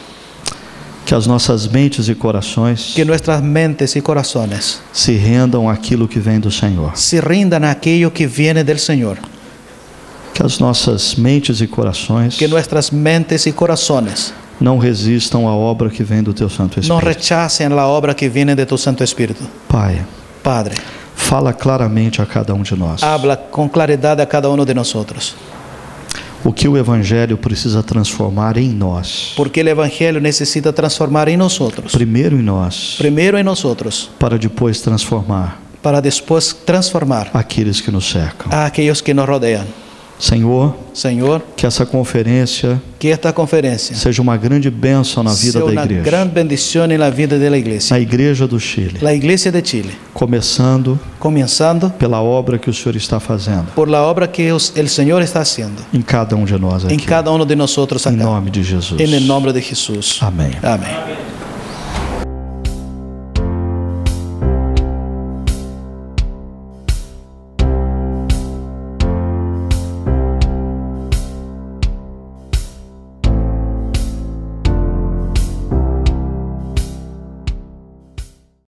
Que as nossas mentes e corações Que nuestras mentes y corazones se rendam àquilo que vem do Senhor. se rindan a aquello que viene del Señor. Que as nossas mentes e corações Que nuestras mentes y corazones não resistam à obra que vem do Teu Santo no Espírito. rechacen la obra que viene de tu Santo Espíritu. Pai, Padre, fala claramente a cada um de nós. habla con claridad a cada uno de nosotros. O que o Evangelho precisa transformar em nós. Porque el Evangelio necesita transformar en nosotros. Primeiro em nós, Primero en nosotros, para depois transformar para después transformar aqueles que nos cercam. a aquellos que nos rodean. Senhor, Señor, que essa conferência que esta conferencia seja uma grande bênção na vida sea da una igreja. gran bendición en la vida de la iglesia. Na igreja do Chile. La iglesia de Chile, Começando comenzando pela obra que o Senhor está fazendo por la obra que el Señor está haciendo em cada um de nós en aqui. cada uno de nosotros Em acá. nome de Jesus. En el nombre de Jesús. Amém. Amén.